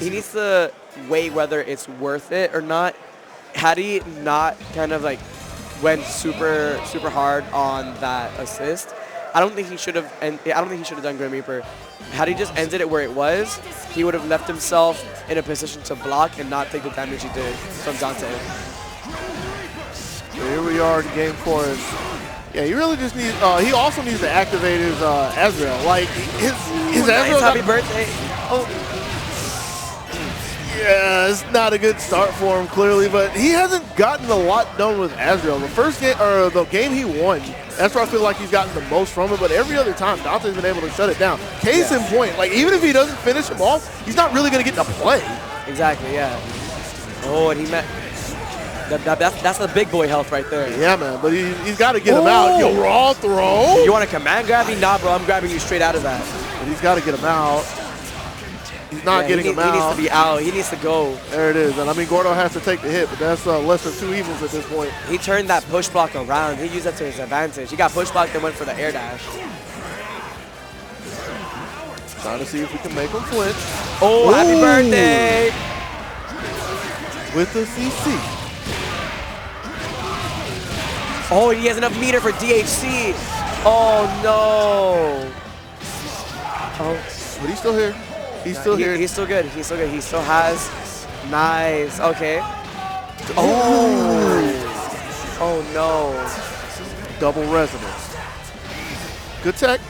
He needs to weigh whether it's worth it or not. Had he not kind of like went super hard on that assist, I don't think he should have. I don't think he should have done Grim Reaper. Had he just ended it where it was, he would have left himself in a position to block and not take the damage he did from Dante. So here we are in game 4. Yeah, he really just needs. He also needs to activate his Azrael. Like his Azrael. Happy birthday! Oh. Yeah, it's not a good start for him, clearly, but he hasn't gotten a lot done with Azrael. The first game, or the game he won, that's where I feel like he's gotten the most from it, but every other time, Dante's been able to shut it down. Case in point, like, even if he doesn't finish him off, he's not really going to get to play. Exactly, yeah. Oh, and he met... That's the big boy health right there. Yeah, man, but he's got to get him out. Yo, raw throw. You want a command grab me? Nah, bro, I'm grabbing you straight out of that. But he's got to get him out. He's not getting him out. He needs to be out. He needs to go. There it is. And I mean, Gordo has to take the hit, but that's lesser of two evils at this point. He turned that push block around. He used that to his advantage. He got push blocked and went for the air dash. Trying to see if we can make him flinch. Oh, happy birthday! With the CC. Oh, he has enough meter for DHC. Oh, no. Oh, but he's still here. He's still here. He's still good. He's still good. He still has. Nice. Okay. Oh. Oh no. Double resonance. Good tech.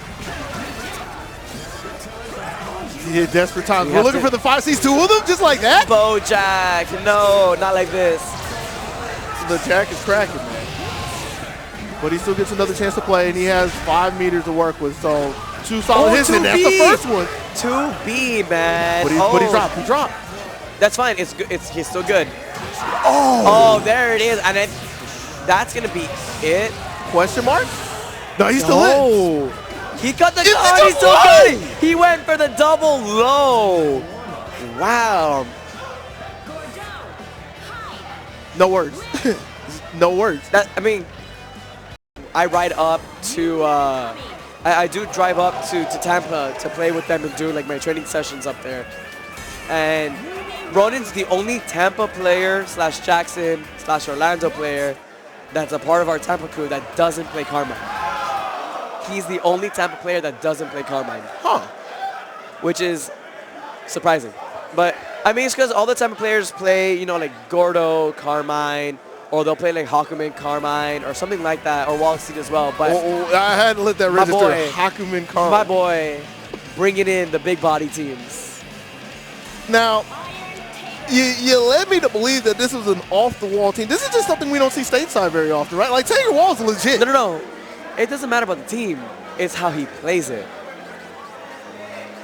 Yeah, desperate times. We're looking for the 5Cs. 2 of them, just like that. BoJack. No, not like this. The jack is cracking, man. But he still gets another chance to play, and he has 5 meters to work with. So 2 solid hits, and that's the first one. 2B, man. But he dropped. He dropped. That's fine. It's good. He's still good. Oh, there it is. And that's gonna be it. Question mark? No, he's still in. He cut the card. He's still good. He went for the double low. Wow. No words. No words. I mean, I ride up to. I do drive up to Tampa to play with them and do like my training sessions up there. And Ronin's the only Tampa player / Jackson / Orlando player that's a part of our Tampa crew that doesn't play Carmine. He's the only Tampa player that doesn't play Carmine. Huh. Which is surprising. But I mean, it's because all the Tampa players play, you know, like Gordo, Carmine, or they'll play like Hakumen Carmine or something like that, or Wall Street as well. But I had to let that register. boy, Hakumen Carmine. my boy, bringing in the big body teams. Now, you led me to believe that this was an off-the-wall team. This is just something we don't see stateside very often, right? Like, Taker Wall's legit. No. It doesn't matter about the team. It's how he plays it.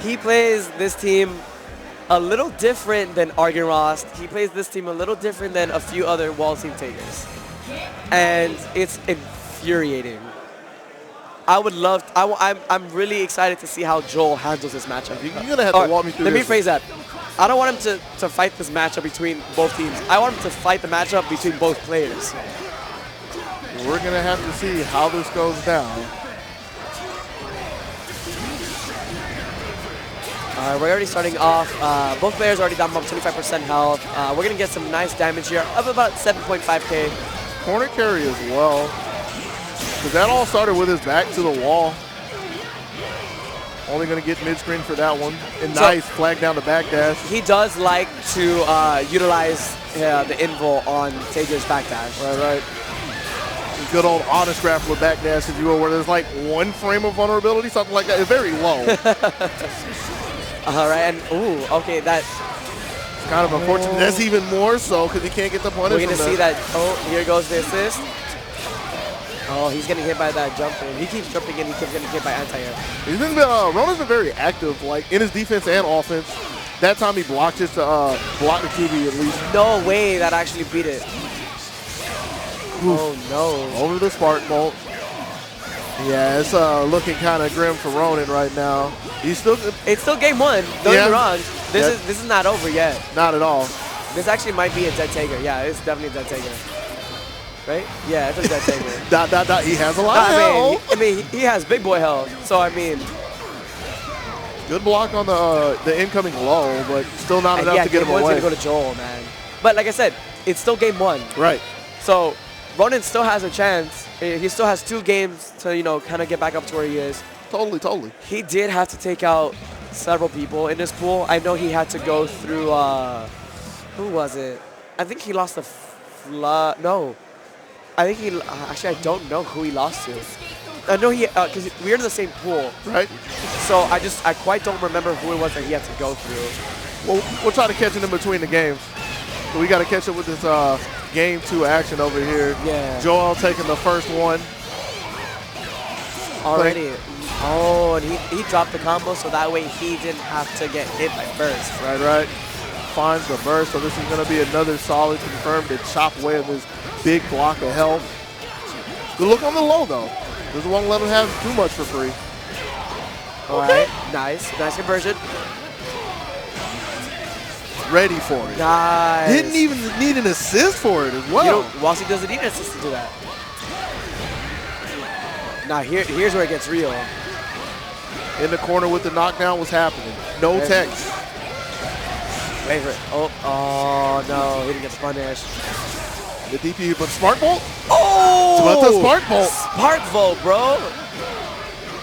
He plays this team a little different than Argon Ross. He plays this team a little different than a few other Wall Team Takers. And it's infuriating. I'm really excited to see how Joel handles this matchup. You're going to have to walk me through Let this. me phrase that. I don't want him to fight this matchup between both teams. I want him to fight the matchup between both players. We're going to have to see how this goes down. We're already starting off. Both players already down about 25% health. We're going to get some nice damage here of about 7.5k. Corner carry as well. Because that all started with his back to the wall. Only going to get mid-screen for that one. And nice flag down the back dash. He does like to utilize the invul on Tager's back dash. Right. Good old honest grappler back dash, if you will, where there's like one frame of vulnerability, something like that. It's very low. All right, and okay, that's kind of unfortunate. That's even more so because he can't get the punish. We're going to see that. Oh, here goes the assist. Oh, he's getting hit by that jump in. He keeps jumping in. He keeps getting hit by anti-air. Ronan's been very active, like in his defense and offense. That time he blocked just to block the QB at least. No way that actually beat it. Oh, no. Over the spark bolt. Yeah, it's looking kind of grim for Ronin right now. It's still game one. Don't get me wrong. This is not over yet. Not at all. This actually might be a dead Taker. Yeah, it's definitely a dead Taker. Right? Yeah, it's a dead Taker. He has a lot of health. I mean, he has big boy health. So, I mean. Good block on the incoming low, but still not enough to get him away. Going to go to Joel, man. But like I said, it's still game one. Right. So, Ronin still has a chance. He still has 2 games to, kind of get back up to where he is. Totally. He did have to take out several people in this pool. I know he had to go through, who was it? I think he lost the no. I think he, actually I don't know who he lost to. I know he, because we're in the same pool. Right. So I quite don't remember who it was that he had to go through. Well, we'll try to catch it in between the games. So we got to catch up with this game 2 action over here. Yeah. Joel taking the first one. Already. Oh, and he dropped the combo so that way he didn't have to get hit by burst. Right. Finds the burst, so this is going to be another solid confirmed to chop away at this big block of health. Good look on the low, though. Doesn't want to let him have too much for free. All right. Nice conversion. Ready for it. Nice. Didn't even need an assist for it as well. Walsey doesn't need an assist to do that. Now here's where it gets real. In the corner with the knockdown was happening. No text. Wait for it. Oh no, he didn't get punished. The DP, but Spark Bolt? Oh! It's about the Spark Bolt. Spark Bolt, bro.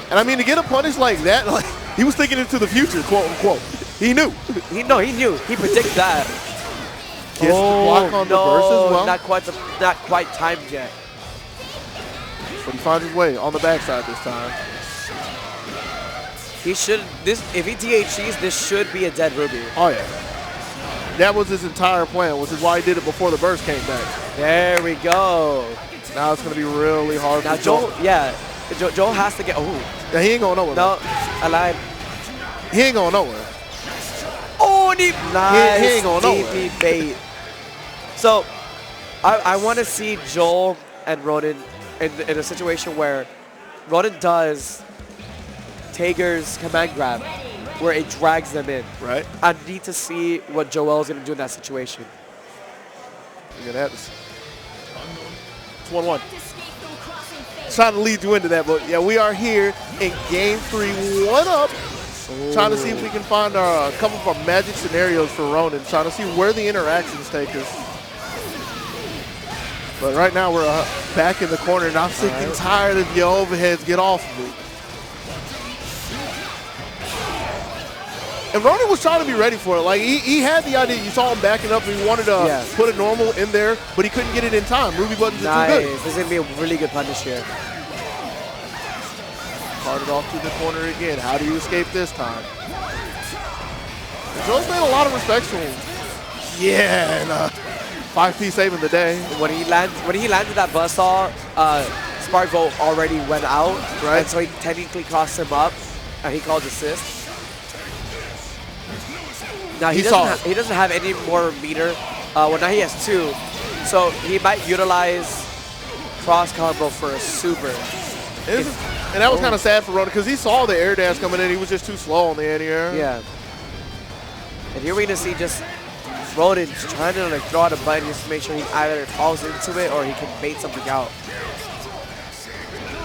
And I mean, to get a punish like that, like he was thinking into the future, quote unquote. He knew. He knew. He predicted that. Gets the block on the burst as well. Not quite timed yet. But he finds his way on the backside this time. He should, if he DHCs, this should be a dead Ruby. Oh yeah. That was his entire plan, which is why he did it before the burst came back. There we go. Now it's going to be really hard now for Joel. Joel has to get, Yeah, he ain't going nowhere. No, I lied. He ain't going nowhere. Oh, nice he ain't going nowhere. DP bait. So, I want to see Joel and Ronin in a situation where Ronin does Tager's command grab, where it drags them in. Right. I need to see what Joel's going to do in that situation. You're going to have to. It's 1-1. Trying to lead you into that, but yeah, we are here in game 3, 1-up. Trying to see if we can find a couple of our magic scenarios for Ronin. Trying to see where the interactions take us. But right now we're back in the corner, and I'm sick and tired of your overheads. Get off of me. And Ronin was trying to be ready for it. Like, he had the idea. You saw him backing up, and he wanted to put a normal in there, but he couldn't get it in time. Ruby buttons are too good. This is going to be a really good punish here. Carted off to the corner again. How do you escape this time? Joe's made a lot of respects for him. Yeah, and 5P saving the day. When he landed that buzzsaw, Spark Volt already went out, right? And so he technically crossed him up, and he called assist. Now he doesn't have any more meter. Well, now he has 2, so he might utilize cross combo for a super. And that was kind of sad for Ronin because he saw the air dash coming in. He was just too slow on the anti-air. Yeah. And here we're going to see just Ronin trying to like throw out a button just to make sure he either falls into it or he can bait something out.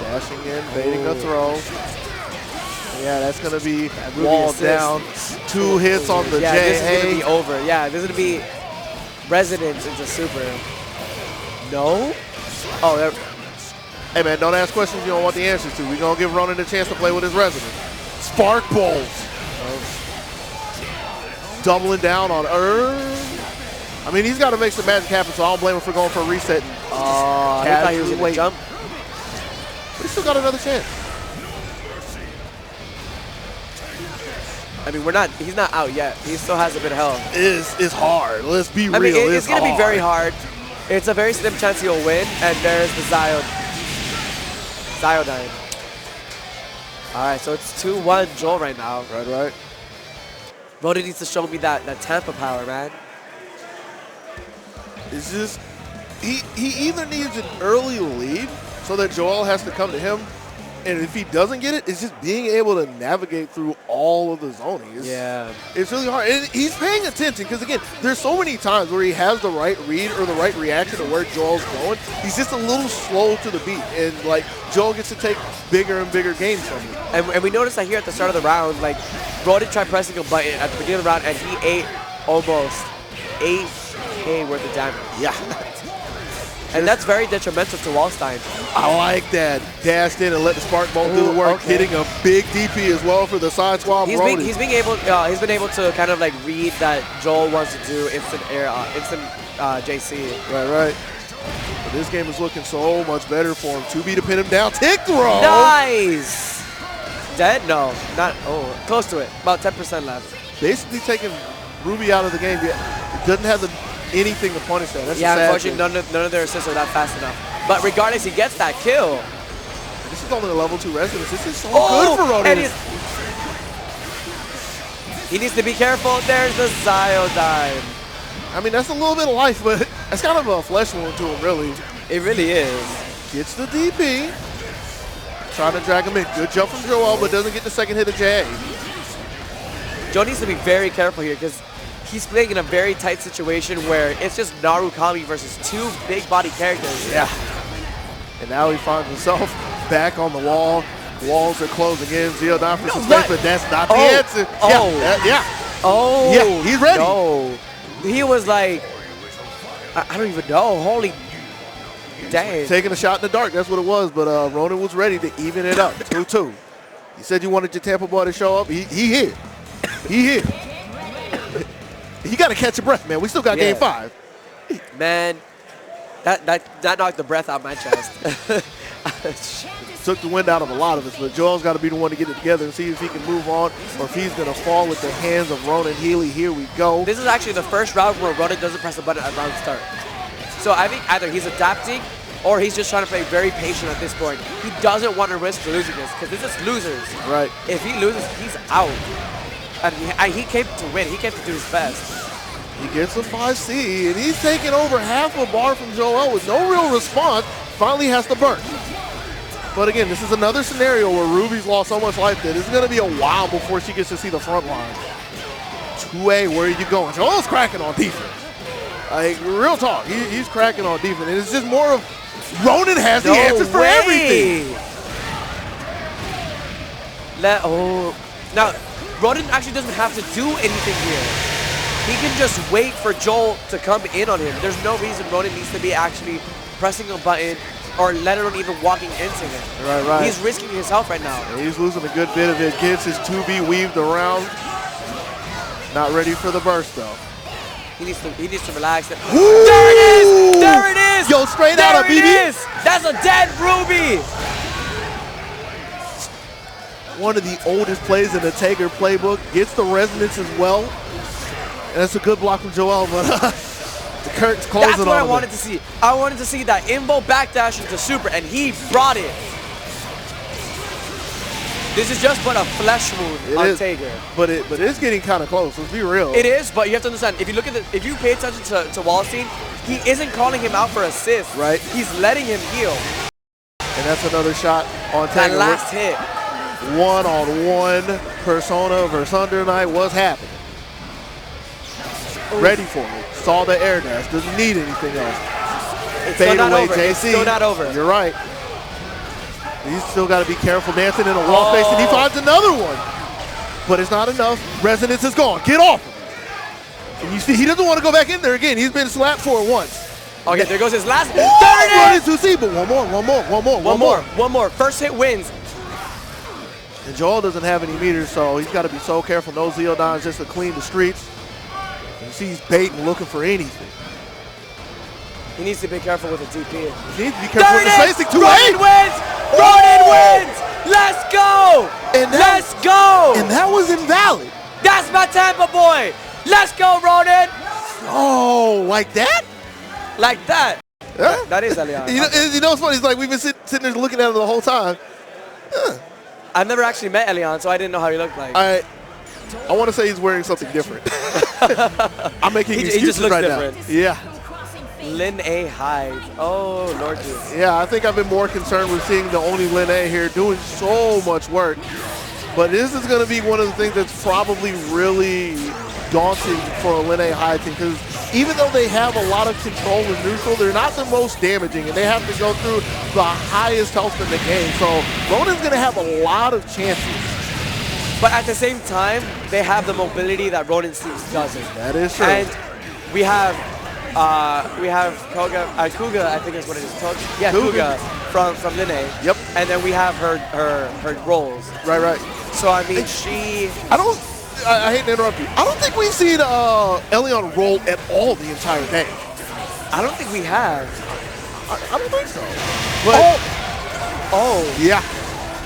Dashing in, baiting a throw. Yeah, that's going to be walled down. 2 hits on the J. This is going to be over. Yeah, this is going to be Resonance into super. No? Oh, there. Hey, man, don't ask questions you don't want the answers to. We're going to give Ronin a chance to play with his Resonance. Spark Bolt. Doubling down on I mean, he's got to make some magic happen, so I don't blame him for going for a reset. I thought he was going to jump. But he still got another chance. I mean, he's not out yet. He still has a bit of health. It's hard. Let's be real. I mean, it's going to be very hard. It's a very slim chance he'll win, and there's the Ziodyne. All right, so it's 2-1 Joel right now. Right. Ronin needs to show me that Tampa power, man. It's just, he either needs an early lead so that Joel has to come to him, and if he doesn't get it, it's just being able to navigate through all of the zoning. It's really hard. And he's paying attention because, again, there's so many times where he has the right read or the right reaction to where Joel's going. He's just a little slow to the beat, and, like, Joel gets to take bigger and bigger games from him. And we noticed that here at the start of the round, like, Ronin tried pressing a button at the beginning of the round, and he ate almost 8K worth of damage. Yeah. And that's very detrimental to Wallstein. I like that. Dashed in and let the Spark Bolt do the work, hitting a big DP as well for the side swap. He's been able to kind of like read that Joel wants to do instant JC. Right. But this game is looking so much better for him. 2B to pin him down. Tick throw. Nice. Dead? No, not. Oh, close to it. About 10% left. Basically taking Ruby out of the game. It doesn't have anything to punish that. That's unfortunately, none of their assists are that fast enough. But regardless, he gets that kill. This is only a level 2 Resonance. This is so good for Ronin. He needs to be careful. There's the Ziodyne. I mean, that's a little bit of life, but that's kind of a flesh wound to him, really. It really is. Gets the DP. Trying to drag him in. Good jump from Joel, but doesn't get the second hit of J. Joe needs to be very careful here because he's playing in a very tight situation where it's just Narukami versus 2 big body characters. Yeah. And now he finds himself back on the wall. Walls are closing in. Ziodyne for some space, but that's not the answer. Yeah, he's ready. No. He was like, I don't even know. Holy dang. Taking a shot in the dark, that's what it was. But Ronin was ready to even it up. 2-2. You said you wanted your Tampa boy to show up. He here. He here. You got to catch your breath, man. We still got game 5. Man, that knocked the breath out of my chest. Took the wind out of a lot of us, but Joel's got to be the one to get it together and see if he can move on or if he's going to fall with the hands of Ronin Healy. Here we go. This is actually the first round where Ronin doesn't press the button at round start. So I think either he's adapting or he's just trying to play very patient at this point. He doesn't want to risk losing this because this is losers. Right. If he loses, he's out. And he came to win. He came to do his best. He gets a 5C, and he's taking over half a bar from Joel with no real response. Finally has to burn. But again, this is another scenario where Ruby's lost so much life that it's going to be a while before she gets to see the front line. 2A, where are you going? Joel's cracking on defense. Like, real talk, he's cracking on defense. And it's just more of Ronin has the answer for everything. Now, Ronin actually doesn't have to do anything here. He can just wait for Joel to come in on him. There's no reason Ronin needs to be actually pressing a button or let alone even walking into him. Right. He's risking his health right now. And he's losing a good bit of it. Gets his 2B weaved around. Not ready for the burst though. He needs to relax. Ooh! There it is! There it is! Yo, straight out of BB. There it is! That's a dead Ruby! One of the oldest plays in the Taker playbook. Gets the resonance as well. And that's a good block from Joel, but the curtain's closing on him. That's what I wanted to see. I wanted to see that invo backdash into super, and he brought it. This is just but a flesh wound on Taker. But it's getting kind of close. Let's be real. It is, but you have to understand. If you look at if you pay attention to Wallstein, he isn't calling him out for assist. Right. He's letting him heal. And that's another shot on Taker. That last hit. One-on-one Persona versus Under Knight. What's happening? Ooh. Ready for it. Saw the air dash. Doesn't need anything else. It's Fade still not away, over. JC. It's still not over. You're right. He's still got to be careful dancing in a wall space, and he finds another one. But it's not enough. Resonance is gone. Get off of him. And you see, he doesn't want to go back in there again. He's been slapped for it once. Okay, there goes his last. Running to see, but one more. First hit wins. And Joel doesn't have any meters, so he's got to be so careful. No Zeodons just to clean the streets. You see he's baiting, looking for anything. He needs to be careful with the DP. He needs to be careful with the spacing. Ronin wins! Ronin wins! Let's go! Let's go! And that was invalid. That's my Tampa boy! Let's go, Ronin! Oh, like that? Like that. Huh? That is Elian. You know what's funny? It's like we've been sitting there looking at him the whole time. I've never actually met Elian, so I didn't know how he looked like. I want to say he's wearing something different. I'm making excuses he just looks right different. now. Yeah. Lin A Hyde. Oh, Lord Jesus. Yeah, I think I've been more concerned with seeing the only Lin A here doing so much work. But this is going to be one of the things that's probably really daunting for a Lin A Hyde team, because even though they have a lot of control in neutral, they're not the most damaging, and they have to go through the highest health in the game. So Ronin's going to have a lot of chances. But at the same time, they have the mobility that Ronin's team doesn't. That is true. And we have Kuga, I think is what it is. Yeah, Kuga from Lin A. Yep. And then we have her rolls. Right. So I mean, I hate to interrupt you. I don't think we've seen Elion roll at all the entire day. I don't think we have. I don't think so. But Oh. yeah,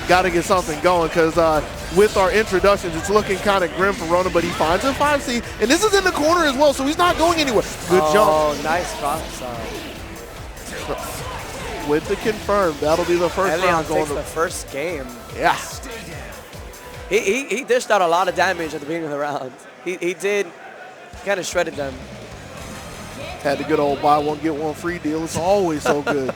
got to get something going, because with our introductions, it's looking kind of grim for Ronin, but he finds a 5C, and this is in the corner as well, so he's not going anywhere. Good jump. Oh, nice cross. With the confirm, that'll be the first round Elion going takes the first game. Yeah. He dished out a lot of damage at the beginning of the round. He kind of shredded them. Had the good old buy one, get one free deal. It's always so good.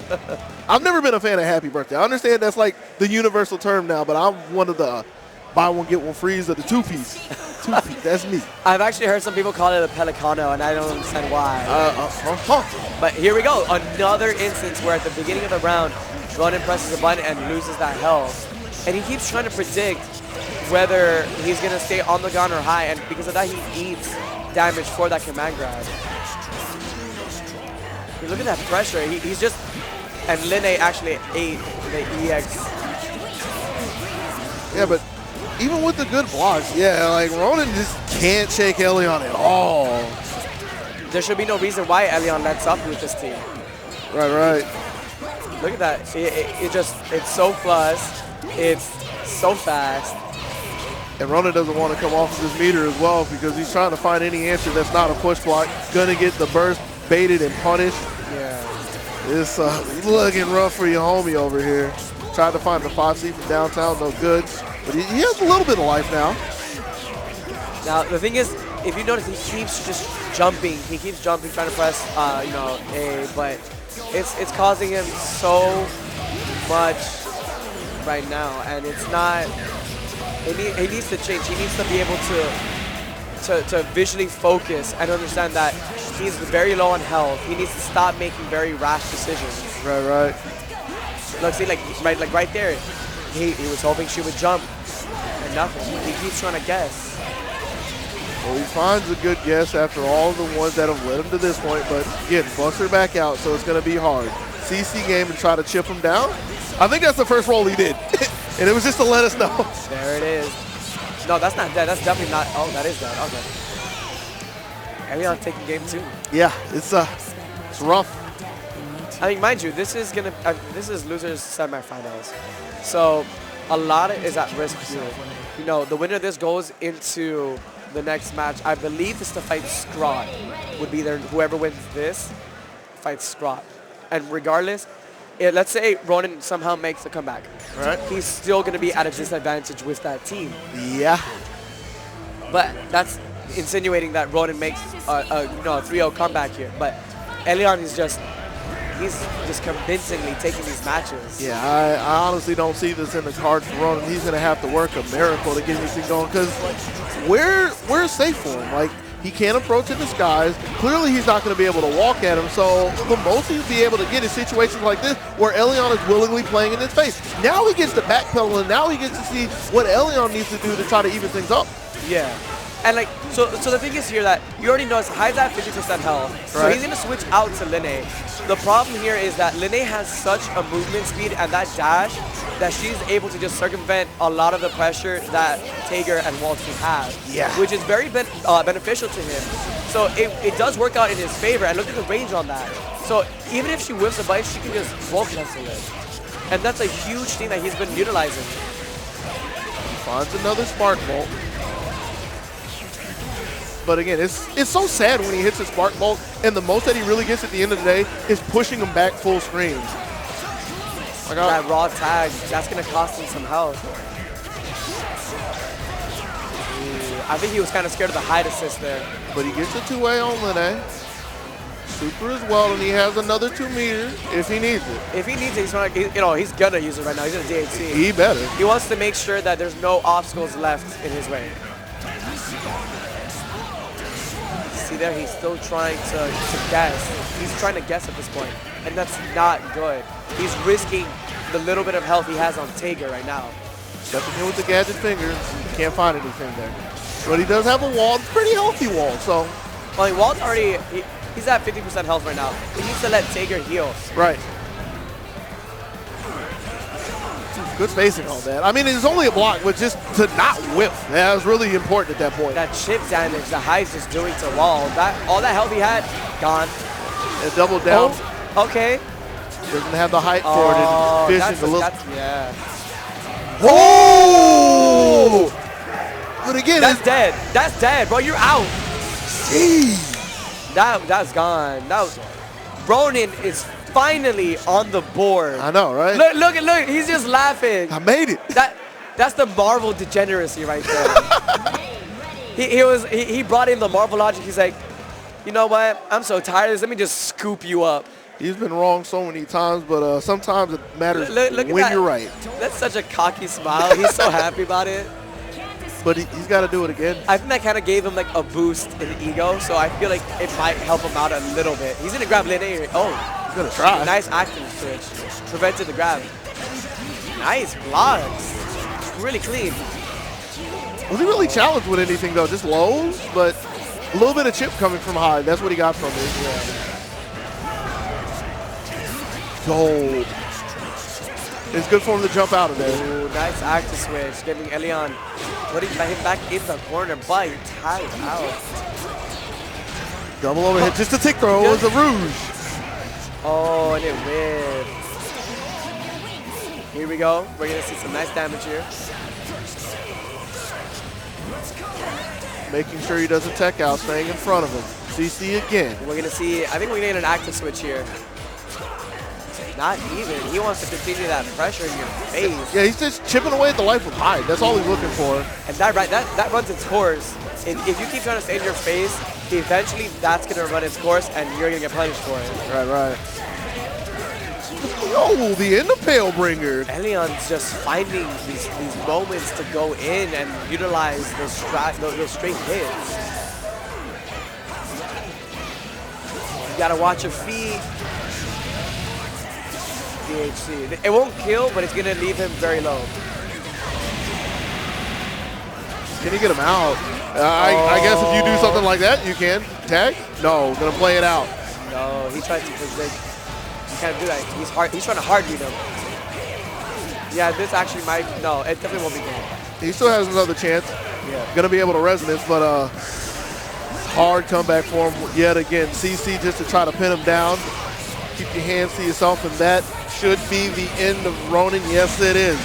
I've never been a fan of Happy Birthday. I understand that's like the universal term now, but I'm one of the buy one, get one frees of the two-piece. Two-piece, that's me. I've actually heard some people call it a Pelicano, and I don't understand why. But here we go. Another instance where at the beginning of the round, Ronin presses a button and loses that health. And he keeps trying to predict whether he's going to stay on the ground or high, and because of that, he eats damage for that command grab. Look at that pressure. He's just... And Lin A actually ate the EX. Yeah, but even with the good blocks, yeah, like Ronin just can't shake Elion at all. There should be no reason why Elion lets up with this team. Right. Look at that. It's so flush. It's so fast. And Ronin doesn't want to come off of his meter as well, because he's trying to find any answer that's not a push block. Gonna get the burst baited and punished. Yeah. It's looking rough for your homie over here. Tried to find the 5C from downtown, no good. But he has a little bit of life now. Now, the thing is, if you notice, he keeps just jumping. He keeps jumping, trying to press, A, but it's causing him so much right now, and it's not. He needs to change. He needs to be able to visually focus and understand that he's very low on health. He needs to stop making very rash decisions. Right. Look, see, right there, he was hoping she would jump, and nothing. He keeps trying to guess. Well, he finds a good guess after all the ones that have led him to this point, but again, busts her back out, so it's going to be hard. CC game and try to chip him down. I think that's the first roll he did, and it was just to let us know. There it is. No, that's not dead. That's definitely not. Oh, that is dead. Okay. Elion taking game 2. Yeah, it's rough. I mean, mind you, this is losers semifinals, so a lot is at risk here. You know, the winner of this goes into the next match. I believe it's to fight Scrot. Would be there. Whoever wins this fights Scrot, and regardless, let's say Ronin somehow makes a comeback. Right. He's still going to be at a disadvantage with that team. Yeah. But that's insinuating that Ronin makes a 3-0 comeback here. But Elion is he's just convincingly taking these matches. Yeah, I honestly don't see this in the cards for Ronin. He's going to have to work a miracle to get anything going because we're safe for him. Like, he can't approach in disguise. Clearly, he's not going to be able to walk at him. So the most he'll be able to get is situations like this where Elion is willingly playing in his face. Now he gets to backpedal, and now he gets to see what Elion needs to do to try to even things up. Yeah. And like, so the thing is here that you already know Hyde's at 50% health, so Right. he's gonna switch out to Linne. The problem here is that Linne has such a movement speed and that dash that she's able to just circumvent a lot of the pressure that Tager and Walton have, Yeah. which is very beneficial to him. So it does work out in his favor, and look at the range on that. So even if she whiffs a bite, she can just wall cancel it. And that's a huge thing that he's been utilizing. Finds another Spark Bolt. But again, it's so sad when he hits a Spark Bolt, and the most that he really gets at the end of the day is pushing him back full screen. Like That raw tag, that's going to cost him some health. I think he was kind of scared of the Hyde assist there. But he gets a two-way on Linne. Super as well, and he has another 2 meters if he needs it. If he needs it, he's gonna use it right now. He's in a DHC. He better. He wants to make sure that there's no obstacles left in his way. See there, he's still trying to guess. He's trying to guess at this point, and that's not good. He's risking the little bit of health he has on Tager right now. Stepping in with the gadget fingers, can't find anything there. But he does have a wall, pretty healthy wall, so. Well, Walt's already, he's at 50% health right now. He needs to let Tager heal. Right. Good spacing on that. I mean, it's only a block, but just to not whiff, that was really important at that point. That chip damage that Hyde's just doing to Wall, all that health he had, gone. And double down. Oh, okay. Doesn't have the height for it. And fishing a little. Yeah. Oh! But again, That's dead. That's dead, bro. You're out. Jeez. That's gone. Ronin is finally on the board. I know, right? Look. He's just laughing. I made it. That's the Marvel degeneracy right there. he brought in the Marvel logic. He's like, you know what? I'm so tired of this. Let me just scoop you up. He's been wrong so many times, but sometimes it matters Look at when that. you're right. That's such a cocky smile. He's so happy about it. But he's got to do it again. I think that kind of gave him like a boost in ego, so I feel like it might help him out a little bit. He's gonna grab Linne here. Oh, He's going to try. nice acting switch. Prevented the grab. Nice blocks. Really clean. Was he really challenged with anything, though? Just lows, but a little bit of chip coming from Hyde. That's what he got from it. Gold. It's good for him to jump out of there. Ooh, nice active switch. Getting Elion, putting him back in the corner, but he tied out. Double overhead, just a tick throw. It was a rouge. Oh, and it whipped. Here we go. We're going to see some nice damage here. Making sure he doesn't tech out, staying in front of him. CC again. We're going to see, I think we're going to get an active switch here. Not even. He wants to continue that pressure in your face. Yeah, he's just chipping away at the life of Hyde. That's all he's looking for. And that runs its course. And if you keep trying to stay in your face, eventually that's going to run its course and you're going to get punished for it. Right. Oh, the end of Palebringer. Elion's just finding these moments to go in and utilize those straight hits. You got to watch your feet. DHC. It won't kill, but it's going to leave him very low. Can you get him out? I guess if you do something like that, you can. Tag? No, gonna play it out. No, he tried to predict. He can't do that. He's trying to hard beat him. Yeah, this actually might. No, it definitely won't be good. He still has another chance. Yeah. Gonna be able to resonance, but Hard comeback for him yet again. CC just to try to pin him down. Keep your hands to yourself, and that should be the end of Ronin. Yes, it is.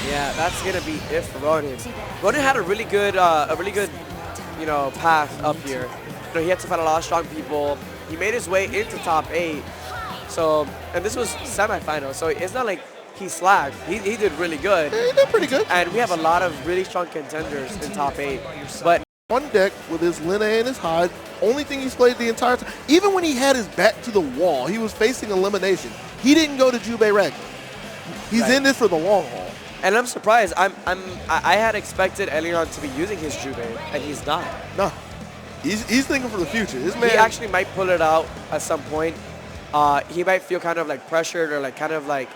Yeah, that's gonna be it for Ronin. Ronin had a really good, path up here. He had to fight a lot of strong people. He made his way into top 8. So, and this was semifinal. So it's not like he slacked. He did really good. Yeah, he did pretty good. And we have a lot of really strong contenders in top 8. But on deck with his Lene and his Hyde. Only thing he's played the entire time. Even when he had his back to the wall, he was facing elimination. He didn't go to Jubei Ragnar. He's in this for the long haul. And I'm surprised. I had expected Elion to be using his Jubei, and he's not. No. He's thinking for the future. This man, he actually might pull it out at some point. He might feel kind of like pressured, or like kind of like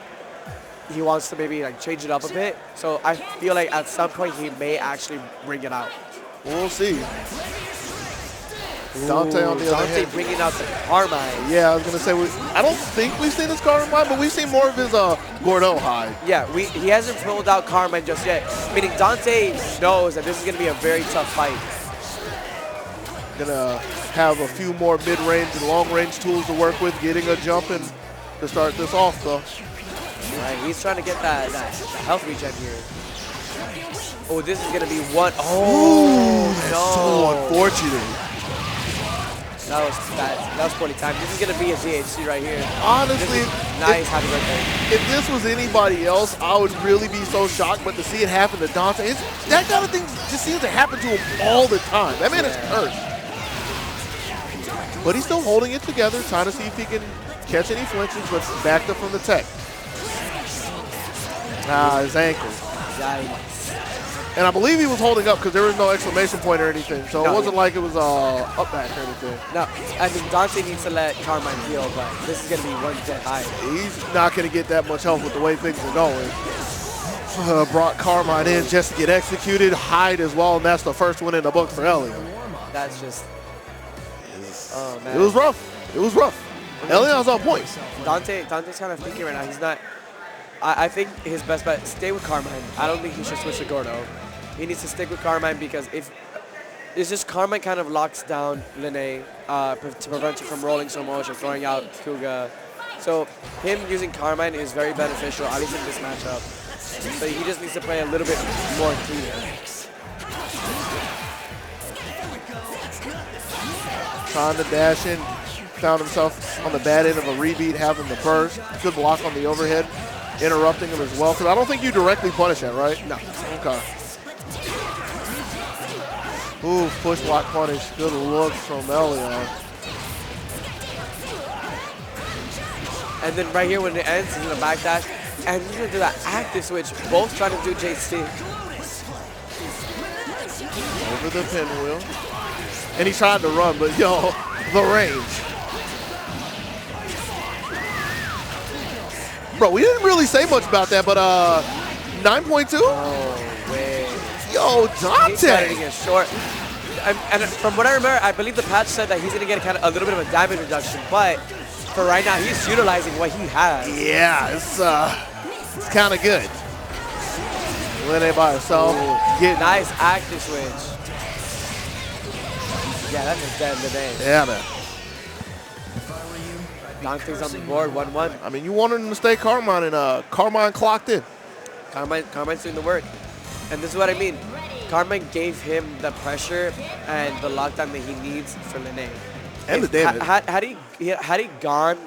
he wants to maybe like change it up a bit. So I feel like at some point he may actually bring it out. We'll see. Dante on the other hand. Bringing out the Carmine. Yeah, I was going to say, I don't think we've seen his Carmine, but we've seen more of his Gordo Hyde. Yeah, he hasn't pulled out Carmine just yet. Meaning Dante knows that this is going to be a very tough fight. Going to have a few more mid-range and long-range tools to work with, getting a jump and to start this off, though. Right, he's trying to get that health regen here. Oh, this is going to be one. Oh, that's no. so unfortunate. That was bad. That was poorly timed. This is going to be a DHC right here. Honestly, nice happy birthday. If this was anybody else, I would really be so shocked. But to see it happen to Dante, that kind of thing just seems to happen to him all the time. That man is cursed. But he's still holding it together, trying to see if he can catch any flinches, but backed up from the tech. His ankle. Yikes. And I believe he was holding up because there was no exclamation point or anything. So it wasn't like it was up back or anything. No, I mean, Dante needs to let Carmine heal, but this is going to be one dead high. He's not going to get that much help with the way things are going. Brought Carmine in just to get executed. Hyde as well, and that's the first one in the book for Elliot. That's just... Oh, man. It was rough. It was rough. Elion's on point. Dante's kind of thinking right now. He's not... I think his best bet, stay with Carmine. I don't think he should switch to Gordo. He needs to stick with Carmine because if it's just Carmine kind of locks down Lene to prevent her from rolling so much or throwing out Kuga. So him using Carmine is very beneficial, at least in this matchup. So he just needs to play a little bit more clean. Trying to dash in, found himself on the bad end of a rebeat, having the burst. Good block on the overhead, interrupting him as well. Because I don't think you directly punish that, right? No. Okay. Ooh, push block punish. Good looks from Elion. And then right here when it ends, he's going to backdash. And he's going to do that active switch, both trying to do JC. Over the pinwheel. And he tried to run, but yo, the range. Bro, we didn't really say much about that, but 9.2? Oh, wait. Yo, Dante. He's starting to get short. And from what I remember, I believe the patch said that he's going to get a little bit of a damage reduction, but for right now, he's utilizing what he has. Yeah, it's kind of good. Lene by herself. Nice active switch. Yeah, that's a dead debate. Yeah, man. Dante's on the board, 1-1. I mean, you wanted him to stay Carmine, and Carmine clocked in. Carmine's doing the work. And this is what I mean. Carmine gave him the pressure and the lockdown that he needs for Lene. And the damage. Had he gone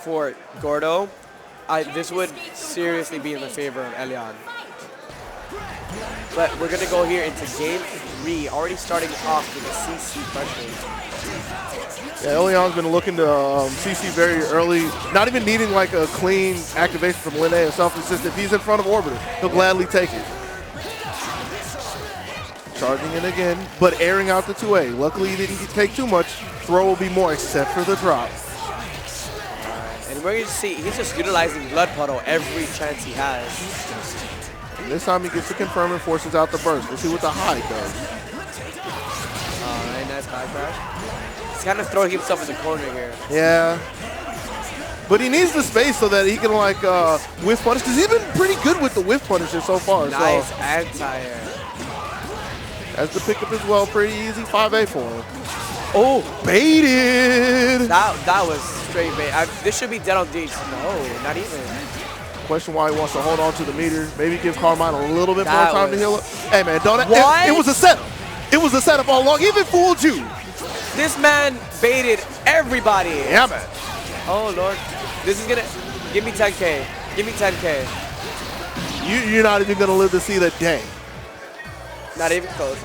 for Gordo, this would seriously be in the favor of Elion. But we're going to go here into game 3, already starting off with a CC pressure. Yeah, Elion's been looking to CC very early, not even needing like a clean activation from Lene or self-assist. If he's in front of Orbiter, he'll gladly take it. Charging in again, but airing out the 2A. Luckily, he didn't take too much. Throw will be more, except for the drop. And we're going to see, he's just utilizing Blood Puddle every chance he has. And this time he gets to confirm and forces out the burst. Let's see what the Hyde does. All right, nice high crash. He's kind of throwing himself in the corner here. Yeah. But he needs the space so that he can like whiff punish, because he's been pretty good with the whiff punisher so far. Nice so. anti-air. As the pickup as well, pretty easy 5A for him. Oh, Baited. that was straight bait. This should be dead on D. No, not even. Question why he wants to hold on to the meter. Maybe give Carmine a little bit more That time to was- heal up. Hey, man, don't What? it was a setup. It was a setup all along. Even fooled you. This man baited everybody. Yeah, man. Oh, Lord. This is going to... Give me 10K. Give me 10K. You're not even going to live to see the day. Not even close.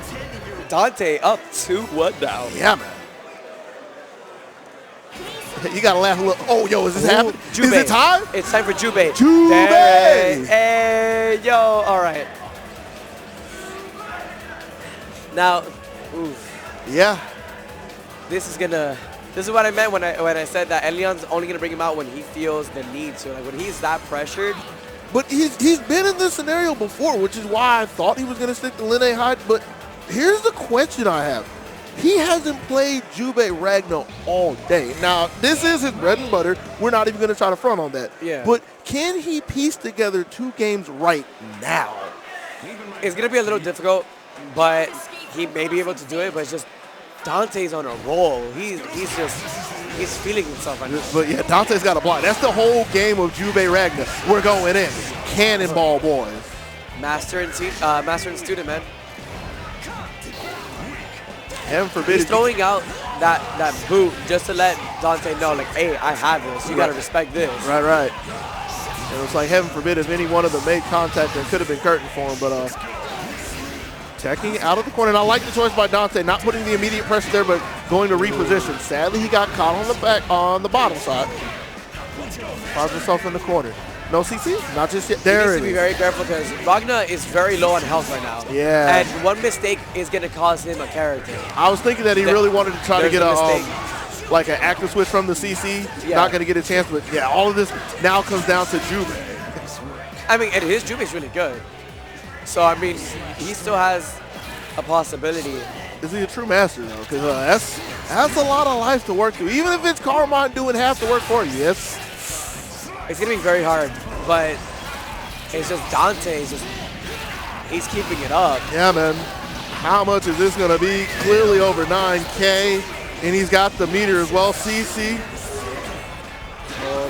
Dante up 2-1 now. Yeah, man. You got to laugh a little. Oh, yo, is this happening? Is Jubei. it time? It's time for Jubei. Jubei. There. Hey, yo. All right. Now, oof. Yeah. This is what I meant when I said that Elion's only gonna bring him out when he feels the need to. Like when he's that pressured. But he's been in this scenario before, which is why I thought he was going to stick to Linne Hyde. But here's the question I have. He hasn't played Jubei Ragnar all day. Now, this is his bread and butter. We're not even going to try to front on that. Yeah. But can he piece together 2 games right now? It's gonna be a little difficult, but he may be able to do it. But it's just Dante's on a roll. He's feeling himself right now. But yeah, Dante's got a block. That's the whole game of Jubei Ragnar. We're going in. Cannonball boys. Master and student, man. Heaven forbid. He's throwing out that boot just to let Dante know, like, hey, I have this. You gotta respect this. Right. And it's like heaven forbid if any one of them made contact, there could have been curtain for him. But teching out of the corner. And I like the choice by Dante, not putting the immediate pressure there, but going to reposition. Sadly, he got caught on the bottom side. Finds himself in the corner. No CC? Not just yet. He There needs it to be is. very careful because Ragnar is very low on health right now. Yeah. And one mistake is going to cause him a character. I was thinking that he really wanted to try to There's get a a like an active switch from the CC. Yeah. Not going to get a chance, but yeah, all of this now comes down to Jubei. I mean, and his Jubei is really good. So, I mean, he still has a possibility. Is he a true master though? Because that's a lot of life to work through. Even if it's Carmine doing half the work for you, It's going to be very hard, but it's just Dante. He's keeping it up. yeah, man. How much is this going to be? Clearly over 9K, and he's got the meter as well. CC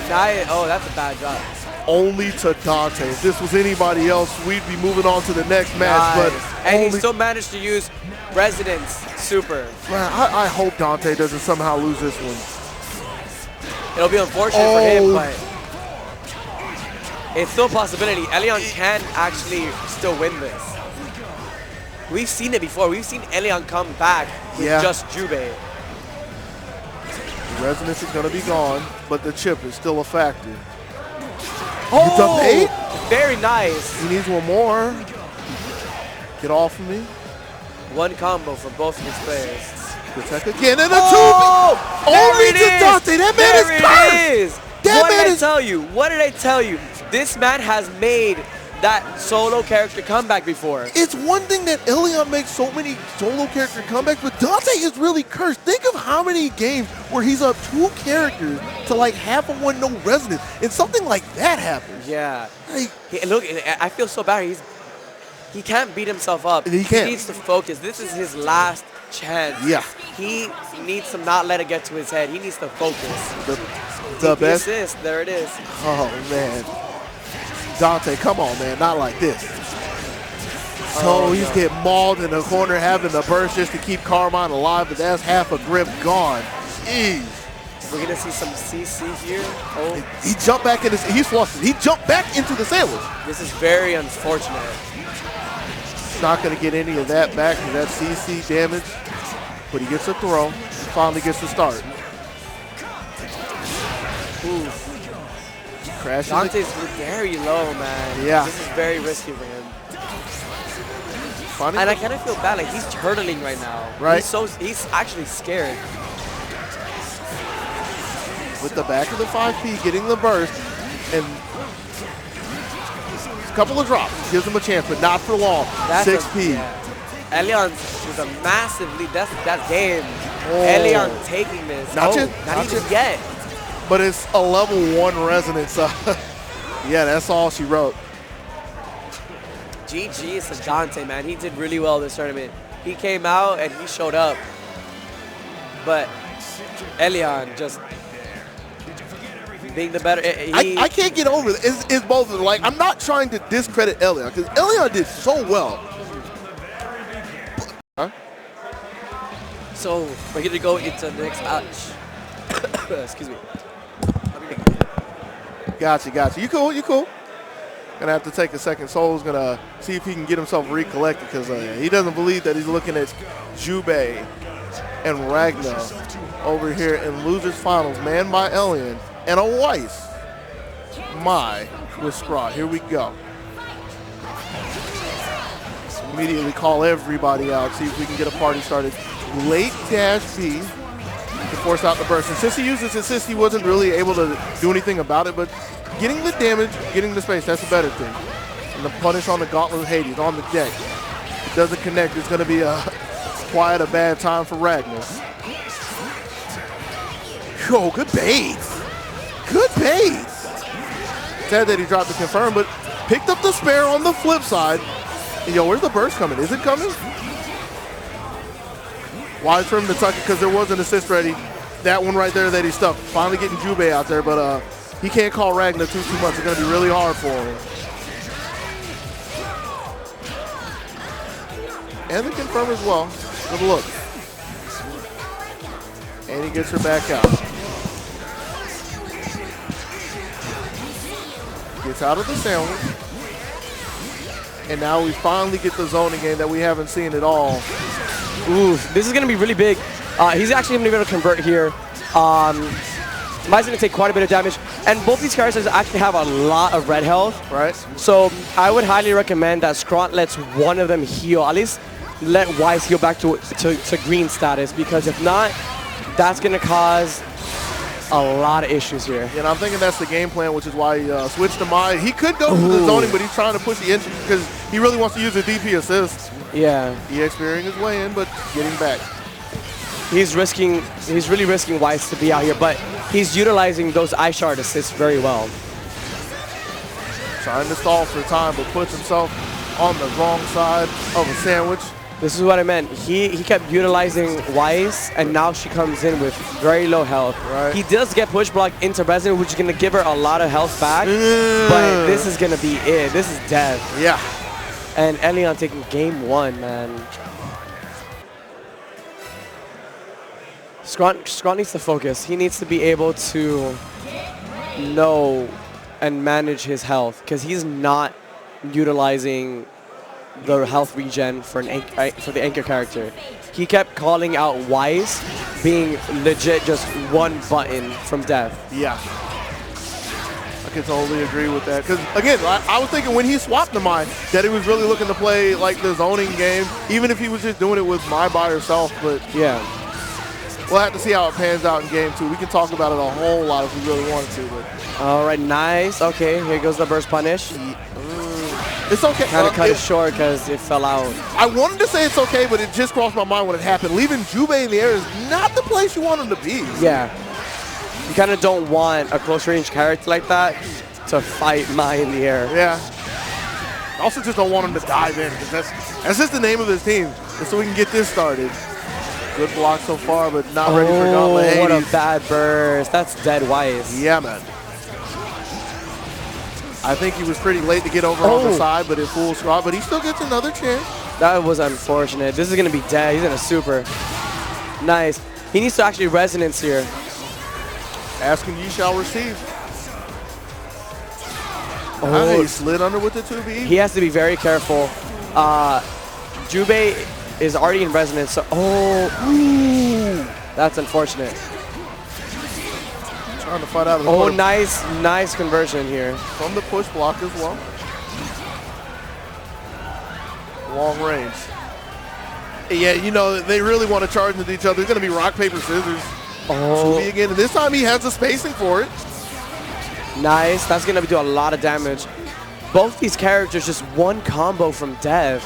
That's a bad drop. only to Dante. If this was anybody else, we'd be moving on to the next match. Nice. But And he only, still managed to use Residence Super. man, I hope Dante doesn't somehow lose this one. It'll be unfortunate for him, Oh. but it's still a possibility. Elion can actually still win this. We've seen it before. We've seen Elion come back with Yeah. just Jubei. The resonance is going to be gone, but the chip is still a factor. Oh, the bait? very nice. He needs one more. Get off of me. One combo for both of these players. Protect again and a Oh, two. there Only it to is. Dante. That man There is it cursed. is. That What man did I is- tell you? What did I tell you? This man has made that solo character comeback before. It's one thing that Ilion makes so many solo character comebacks, but Dante is really cursed. Think of how many games where he's up 2 characters to like half of one no resonance, and something like that happens. Yeah. Like, Look, I feel so bad. He can't beat himself up. He can't. He needs to focus. This is his last chance. Yeah. He needs to not let it get to his head. He needs to focus. the best. Assist. There it is. Oh man, Dante, come on, man, not like this. So he's getting mauled in the corner, having the burst just to keep Carmine alive, but that's half a grip gone. Jeez. We're gonna see some CC here. Oh, He jumped back in he's flustered. He jumped back into the sandwich. this is very unfortunate. He's not going to get any of that back because that's CC damage, but he gets a throw. Finally gets the start. Ooh. Crashes. Dante's very low, man. Yeah. This is very risky for him. Funny. And I kind of feel bad, like he's turtling right now. Right. He's actually scared. With the back of the 5P, getting the burst, and a couple of drops. Gives him a chance, but not for long. 6P. Elion is a massive lead. That's game. Oh. Elion taking this. Not yet. Not Not even yet. yet. But it's a level 1 resonance. Yeah, that's all she wrote. GG is to Dante, man. He did really well this tournament. He came out and he showed up. but Elion just being the better. I can't get over it. It's both of them. Like, I'm not trying to discredit Elion because Elion did so well. Huh? So we're going to go into the next match. Excuse me. Gotcha. You cool. Gonna have to take a second. Soul's gonna see if he can get himself recollected because he doesn't believe that he's looking at Jubei and Ragnar over here in losers finals, man by Elion and a Weiss. My with Scrot. Here we go. Immediately call everybody out. See if we can get a party started. Late dash B to force out the burst. And since he used his assist, he wasn't really able to do anything about it, but getting the damage, getting the space, that's a better thing. And the punish on the Gauntlet of Hades on the deck. If it doesn't connect, it's going to be quite a bad time for Ragnar. Yo, good bait. Good bait. Sad that he dropped the confirm, but picked up the spare on the flip side. And yo, where's the burst coming? Is it coming? Wise for him to tuck it because there was an assist ready. That one right there that he stuck. Finally getting Jubei out there, but he can't call Ragnar too much. It's going to be really hard for him. And the confirm as well. Good look. And he gets her back out. Gets out of the sandwich. And now we finally get the zoning game that we haven't seen at all. Ooh, this is going to be really big. He's actually going to be able to convert here. Mai's going to take quite a bit of damage. And both these characters actually have a lot of red health. Right. So I would highly recommend that Scrot lets one of them heal. At least let Weiss heal back to green status. Because if not, that's going to cause a lot of issues here. Yeah, and I'm thinking that's the game plan, which is why he switched to Mai. He could go for the zoning, but he's trying to push the entry because he really wants to use the DP assist. Yeah. EX spearing his way in, but getting back. He's really risking Weiss to be out here, but he's utilizing those eye shard assists very well. Trying to stall for time, but puts himself on the wrong side of a sandwich. This is what I meant. He kept utilizing Weiss, and now she comes in with very low health. Right. He does get push block into Resonant, which is going to give her a lot of health back, but this is going to be it. This is death. Yeah. And Elion taking game one, man. Scrot needs to focus. He needs to be able to know and manage his health because he's not utilizing the health regen for the anchor character. He kept calling out Weiss being legit just one button from death. Yeah. I can totally agree with that. Because, again, I was thinking when he swapped to Mai that he was really looking to play like the zoning game, even if he was just doing it with Mai by herself. But yeah. We'll have to see how it pans out in game two. We can talk about it a whole lot if we really wanted to. But. All right, nice. Okay, here goes the burst punish. It's okay. Kind of cut it short because it fell out. I wanted to say it's okay, but it just crossed my mind when it happened. Leaving Jubei in the air is not the place you want him to be. Yeah. You kind of don't want a close range character like that to fight Mai in the air. Yeah. I also just don't want him to dive in because that's just the name of his team. And so we can get this started. Good block so far, but not ready for Gauntlet Hades. What a bad burst. That's dead Weiss. Yeah, man. I think he was pretty late to get over on the side, but it fooled Scrot, but he still gets another chance. That was unfortunate. This is going to be dead. He's in a super. Nice. He needs to actually resonance here. Asking ye shall receive. Oh, he slid under with the 2B. He has to be very careful. Jubei is already in resonance, so that's unfortunate. Trying to fight out of the push. Nice conversion here. From the push block as well. Long range. Yeah, you know, they really want to charge into each other. It's going to be rock, paper, scissors. Again, and this time he has the spacing for it. Nice. That's going to do a lot of damage. Both these characters just one combo from Dev.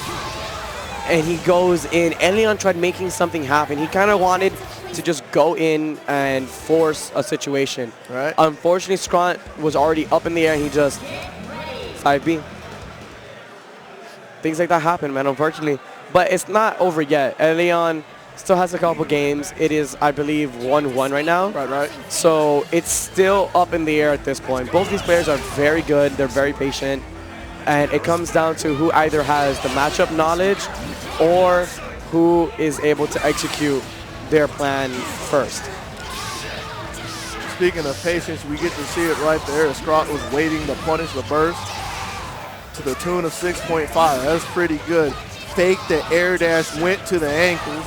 And he goes in. Elion tried making something happen. He kind of wanted to just go in and force a situation. Right. Unfortunately, Scrot was already up in the air and he just 5B. Things like that happen, man, unfortunately. But it's not over yet. Elion still has a couple games. It is, I believe, 1-1 right now. Right. So it's still up in the air at this point. Both these players are very good. They're very patient. And it comes down to who either has the matchup knowledge or who is able to execute their plan first. Speaking of patience, we get to see it right there. Scott was waiting to punish the burst to the tune of 6.5. That's pretty good. Fake the air dash, went to the ankles.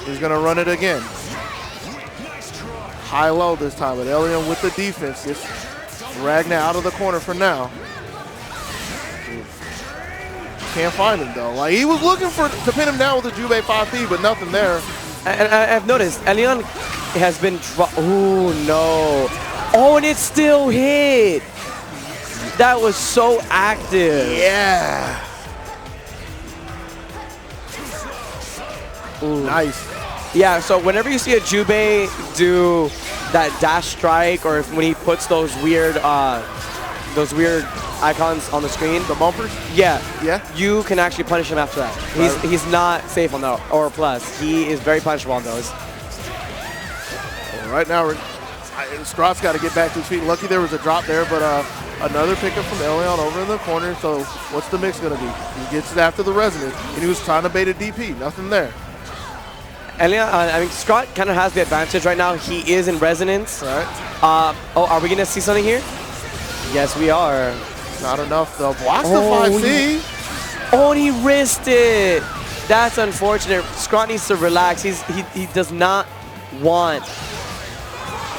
He's going to run it again. High-low this time, but Elion with the defense. Gets Ragnar out of the corner for now. Can't find him, though. Like, he was looking to pin him down with a Jubei 5P, but nothing there. And I've noticed, Elion has been oh no. Oh, and it still hit. That was so active. Yeah. Ooh. Nice. Yeah, so whenever you see a Jubei do that dash strike, or when he puts those weird icons on the screen, The bumpers? yeah, Yeah. you can actually punish him after that. He's not safe on that, or plus. He is very punishable on those. Well, right now, Strott's got to get back to his feet. Lucky there was a drop there, but another pickup from Elion over in the corner. So what's the mix going to be? He gets it after the resonance, and he was trying to bait a DP. Nothing there. Elion, I mean, Scott kind of has the advantage right now. He is in resonance. All right. Oh, are we going to see something here? Yes, we are. Not enough, though. Blocks the Oh, 5C. Oh, and he risked it. That's unfortunate. Scott needs to relax. He does not want.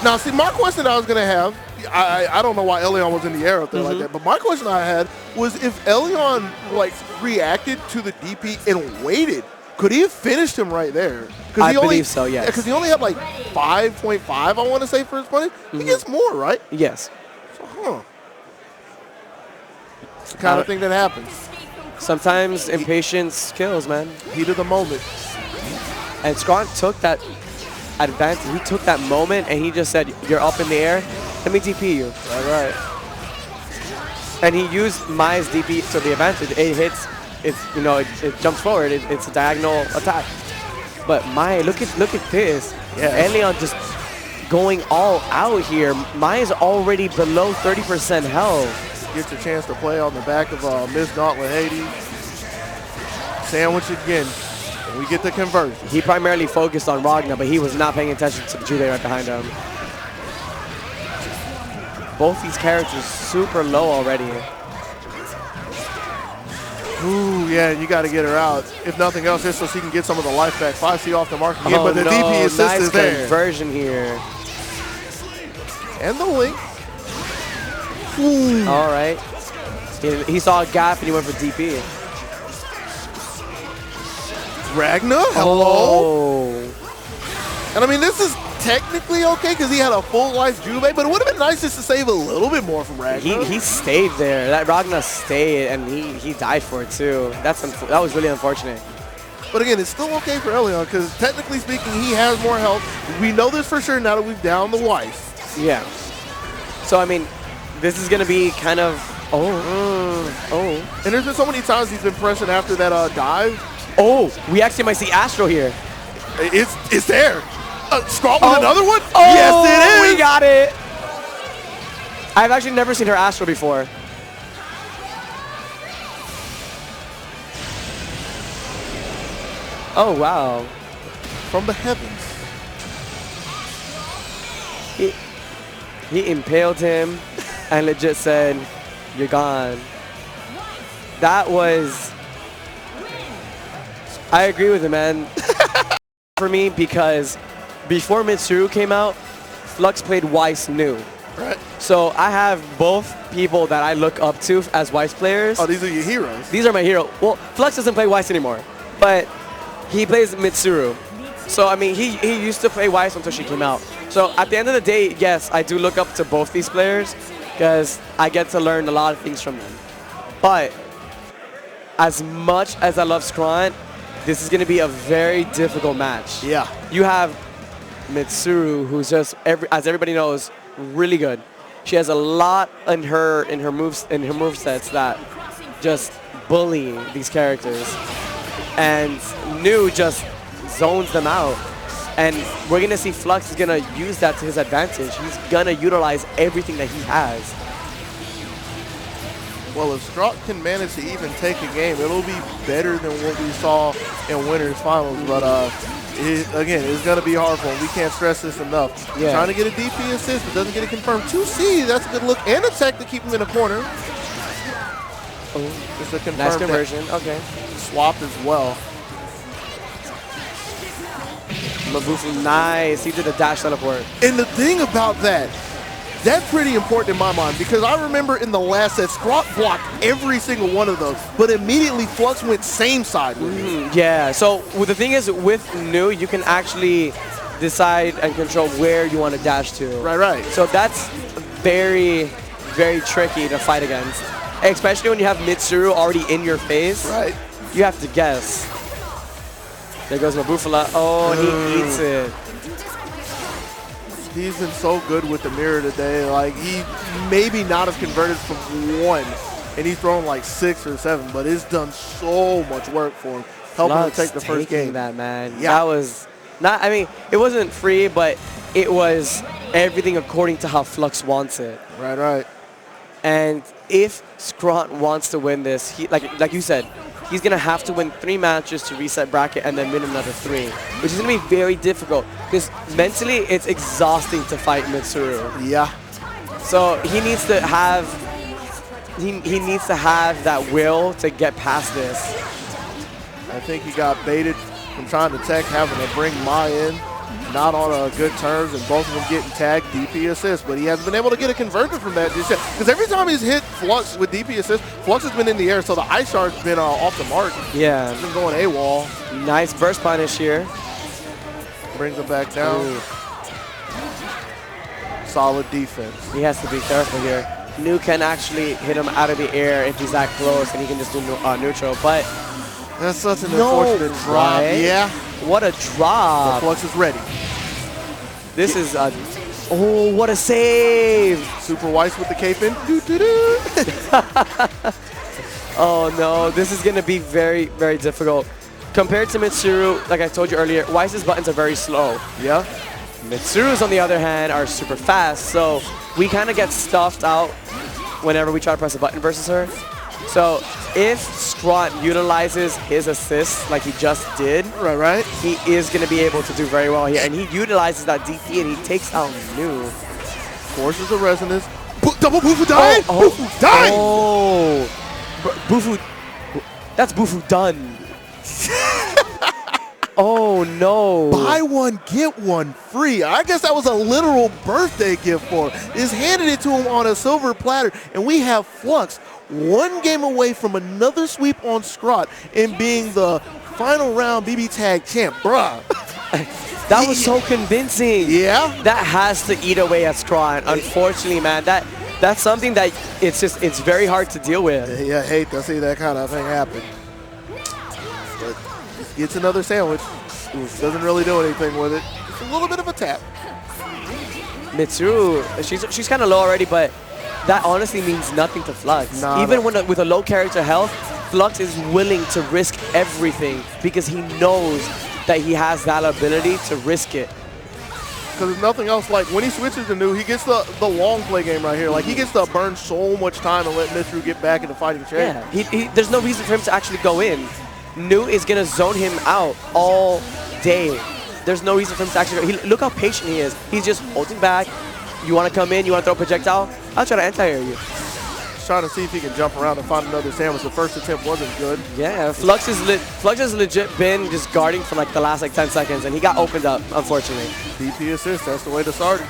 Now, see, my question I was going to have, I don't know why Elion was in the air up there like that, but my question I had was if Elion, like, reacted to the DP and waited, could he have finished him right there? I believe so, yes. Because he only had, like, 5.5, I want to say, for his punish. He gets more, right? Yes. So, it's the kind of thing that happens. Sometimes impatience kills, man. Heat of the moment. And Scott took that advantage. He took that moment and he just said, "You're up in the air. Let me DP you." Right. And he used Mai's DP to the advantage. It hits. It jumps forward. It's a diagonal attack. But Mai, look at this. Yeah. Elion just going all out here. Mai's already below 30% health. Gets a chance to play on the back of Miss Gauntlet Hades. Sandwich again. And we get the conversion. He primarily focused on Ragnar, but he was not paying attention to the Jubei right behind him. Both these characters super low already. Ooh, yeah, and you got to get her out. If nothing else, just so she can get some of the life back. 5C off the mark again, Oh, but the no, DP assist nice is there. conversion here. And the link. All right. He saw a gap and he went for DP. Ragnar, hello. Oh. And I mean, this is technically okay because he had a full life Jubei, but it would have been nice just to save a little bit more from Ragnar. He stayed there. That Ragnar stayed, and he died for it too. That was really unfortunate. But again, it's still okay for Elion because technically speaking, he has more health. We know this for sure now that we've downed the Weiss. Yeah. So I mean, this is gonna be kind of And there's been so many times he's been pressing after that dive. Oh, we actually might see Astro here. It's there. Scott with another one? Oh, yes, it is. We got it. I've actually never seen her Astro before. Oh, wow. From the heavens. He impaled him and legit said, "You're gone." That was... I agree with him, man. For me, because before Mitsuru came out, Flux played Weiss new. Right. So I have both people that I look up to as Weiss players. Oh, these are your heroes. These are my heroes. Well, Flux doesn't play Weiss anymore, but he plays Mitsuru. So, I mean, he used to play Weiss until she came out. So, at the end of the day, yes, I do look up to both these players because I get to learn a lot of things from them. But as much as I love Scrant, this is going to be a very difficult match. Yeah. You have Mitsuru, who's just, as everybody knows, really good. She has a lot in her movesets that just bully these characters. And New just zones them out. And we're going to see Flux is going to use that to his advantage. He's going to utilize everything that he has. Well, if Straught can manage to even take a game, it'll be better than what we saw in Winners Finals. But again, it's going to be hard for him. We can't stress this enough. Yeah. Trying to get a DP assist, but doesn't get it confirmed. 2C, that's a good look. And a tech to keep him in a corner. Just a confirmed Nice conversion. Okay. swap as well. Mabufu, nice. He did a dash teleport. And the thing about that's pretty important in my mind, because I remember in the last set, Straught blocked every single one of those, but immediately Flux went same side with it. Yeah, so the thing is, with New, you can actually decide and control where you want to dash to. Right. So that's very, very tricky to fight against, especially when you have Mitsuru already in your face. Right. You have to guess. There goes Mabufala. Oh, he eats it. He's been so good with the mirror today. Like, he maybe not have converted from 1, and he's thrown like 6 or 7, but it's done so much work for him, helping him take the first game. That, man. Yeah. That was not, I mean, it wasn't free, but it was everything according to how Flux wants it. Right. And if Scrot wants to win this, he, like you said, he's going to have to win 3 matches to reset bracket and then win another 3, which is going to be very difficult because mentally it's exhausting to fight Mitsuru. Yeah. So he needs to have he needs to have that will to get past this. I think he got baited from trying to tech, having to bring Ma in, not on good terms, and both of them getting tagged DP assist, but he hasn't been able to get a conversion from that just yet. Because every time he's hit Flux with DP assist, Flux has been in the air, so the ice shard's been off the mark. Yeah. He's been going AWOL. Nice burst punish here. Brings him back down. Ooh. Solid defense. He has to be careful here. New can actually hit him out of the air if he's that close, and he can just do neutral, but that's such an unfortunate drop. Right? Yeah. What a drop. Flux is ready. This is a, oh, what a save. Super Weiss with the cape in. Oh no, this is gonna be very, very difficult. Compared to Mitsuru, like I told you earlier, Weiss's buttons are very slow. Yeah. Mitsuru's, on the other hand, are super fast, so we kind of get stuffed out whenever we try to press a button versus her. So if Scrot utilizes his assist like he just did, Right. he is going to be able to do very well here. And he utilizes that DP and he takes out New. Forces the resonance. Double Bufu dying! Bufu dying! Oh! Bufu. That's Bufu done. Oh no. Buy one, get one free. I guess that was a literal birthday gift for him. Just handed it to him on a silver platter, and we have Flux 1 game away from another sweep on Scrot and being the final round BB Tag champ, bruh. That was so convincing. Yeah? That has to eat away at Scrot. Unfortunately, man, that's something that it's very hard to deal with. Yeah, I hate to see that kind of thing happen. But just gets another sandwich. Doesn't really do anything with it. Just a little bit of a tap. Mitsuru, she's kind of low already, but that honestly means nothing to Flux. Even with a low character health, Flux is willing to risk everything because he knows that he has that ability to risk it. Because there's nothing else, like when he switches to New, he gets the long play game right here. Like he gets to burn so much time and let Mitsuru get back into fighting shape. Yeah, there's no reason for him to actually go in. New is going to zone him out all day. There's no reason for him to actually go. Look how patient he is. He's just holding back. You want to come in, you want to throw a projectile? I'll try to anti-air you. He's trying to see if he can jump around and find another sandwich. The first attempt wasn't good. Yeah, Flux has legit been just guarding for like the last 10 seconds, and he got opened up, unfortunately. DP assist, that's the way to start it.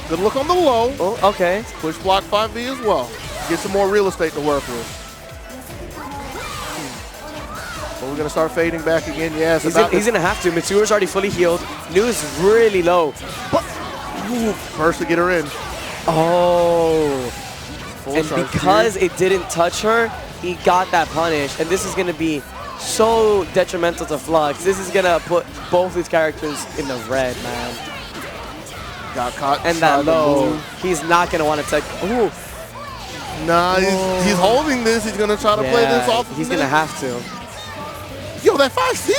Good look on the low. Oh, okay. Push block 5V as well. Get some more real estate to work with. But we're going to start fading back again. Yes, he's going to have to. Mitsuru's already fully healed. New is really low. But, first to get her in. Oh. Full and because it didn't touch her, he got that punish. And this is going to be so detrimental to Flux. This is going to put both these characters in the red, man. Got caught. And that low, he's not going to want to take. Ooh. Nah, he's holding this. He's going to try to play this off. He's going to have to. Yo, that 5C.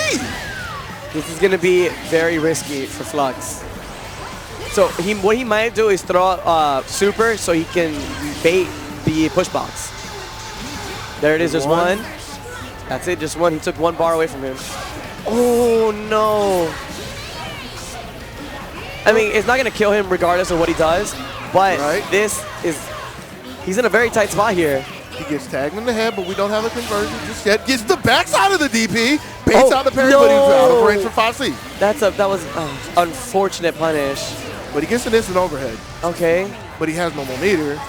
This is gonna be very risky for Flux. So what he might do is throw super so he can bait the push box. There it is, just one. That's it, just one. He took one bar away from him. Oh no. I mean, it's not gonna kill him regardless of what he does, but he's in a very tight spot here. He gets tagged in the head, but we don't have a conversion just yet. Gets the backside of the DP, baits out the parry, but he's out of range for 5C. That was unfortunate punish. But he gets an instant overhead. Okay. But he has no more meter.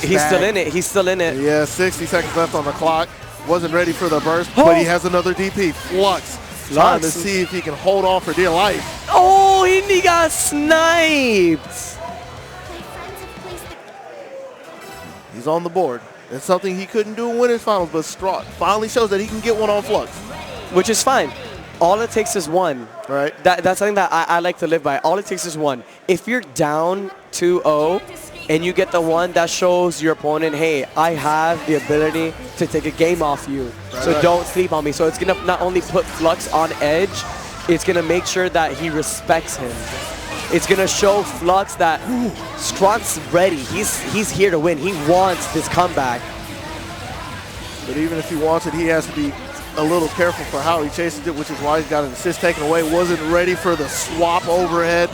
He's still in it. He's still in it. Yeah, 60 seconds left on the clock. Wasn't ready for the burst, but he has another DP. Flux. Trying to see if he can hold on for dear life. Oh, he got sniped. He's on the board. It's something he couldn't do in winners finals, but Straught finally shows that he can get one on Flux. Which is fine. All it takes is one. Right. That's something that I like to live by. All it takes is one. If you're down 2-0 and you get the one, that shows your opponent, hey, I have the ability to take a game off you. So don't sleep on me. So it's going to not only put Flux on edge, it's going to make sure that he respects him. It's going to show Flux that Straught's ready. He's here to win. He wants this comeback. But even if he wants it, he has to be a little careful for how he chases it, which is why he's got an assist taken away. Wasn't ready for the swap overhead.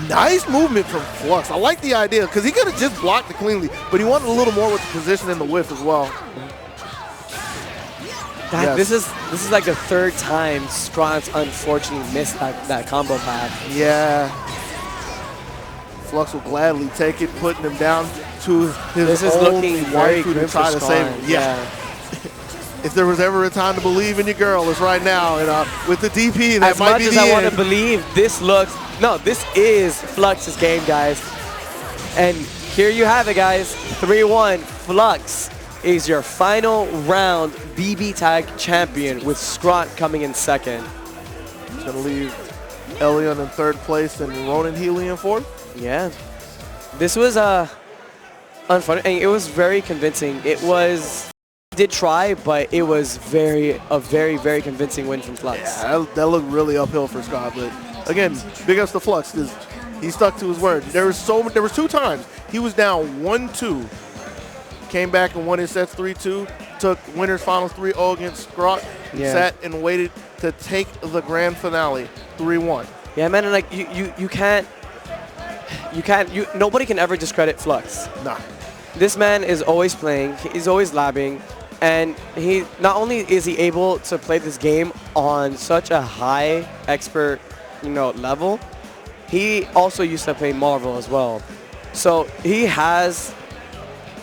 Nice movement from Flux. I like the idea because he could have just blocked it cleanly, but he wanted a little more with the position and the whiff as well. This is like the third time Straught's unfortunately missed that combo path. Yeah. Flux will gladly take it, putting him down to his own waifu to try to save him. Yeah. If there was ever a time to believe in your girl, it's right now. And with the DP, that might be the end. As much as I want to believe, this is Flux's game, guys. And here you have it, guys. 3-1. Flux is your final round BB Tag champion, with Straught coming in second. It's going to leave Elion in third place and Ronin Healy in fourth. Yeah. This was unfun, and it was very convincing. It was... did try, but it was a very, very convincing win from Flux. Yeah, that looked really uphill for Scott, but again, big ups to Flux because he stuck to his word. There was 2 times he was down 1-2, came back and won his sets 3-2, took winners finals 3-0 against Scott, sat and waited to take the grand finale 3-1. Yeah, man, and like nobody can ever discredit Flux. Nah. This man is always playing. He's always labbing. And he not only is he able to play this game on such a high expert, level, he also used to play Marvel as well. So he has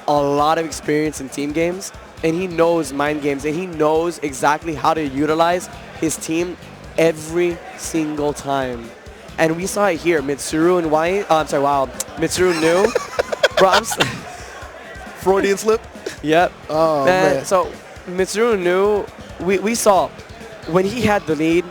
a lot of experience in team games, and he knows mind games, and he knows exactly how to utilize his team every single time. And we saw it here, Mitsuru and Mitsuru knew. Bro, Freudian slip? Yep. Oh, man. So Mitsuru knew, we saw when he had the lead,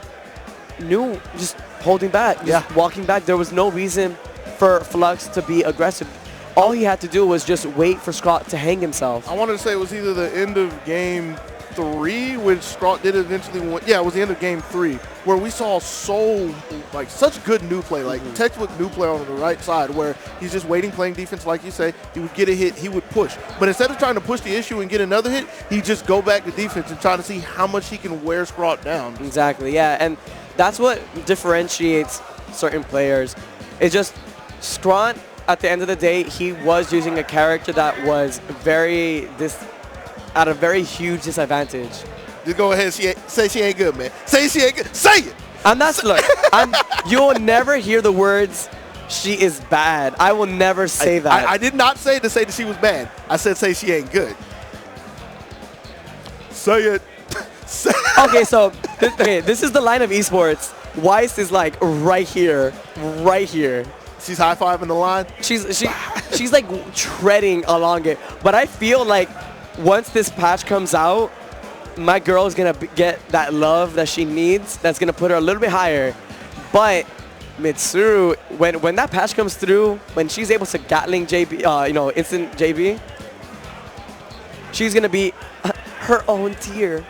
knew just holding back, just walking back. There was no reason for Flux to be aggressive. All he had to do was just wait for Scott to hang himself. I wanted to say it was either the end of game 3, which Straught did eventually win. Yeah, it was the end of game 3, where we saw such good new play, like textbook new play on the right side, where he's just waiting, playing defense, like you say. He would get a hit, he would push. But instead of trying to push the issue and get another hit, he just go back to defense and try to see how much he can wear Straught down. Exactly, yeah, and that's what differentiates certain players. It's just Straught, at the end of the day, he was using a character that was at a very huge disadvantage. Just go ahead and say she ain't good, man. Say she ain't good. Say it! You'll never hear the words, she is bad. I will never say that. I did not say that she was bad. I said say she ain't good. Say it. Okay, so this is the line of esports. Weiss is like right here. She's high-fiving the line. She's like treading along it. But I feel like once this patch comes out, my girl is gonna get that love that she needs. That's gonna put her a little bit higher. But Mitsuru, when that patch comes through, when she's able to Gatling JB, instant JB, she's gonna be her own tier.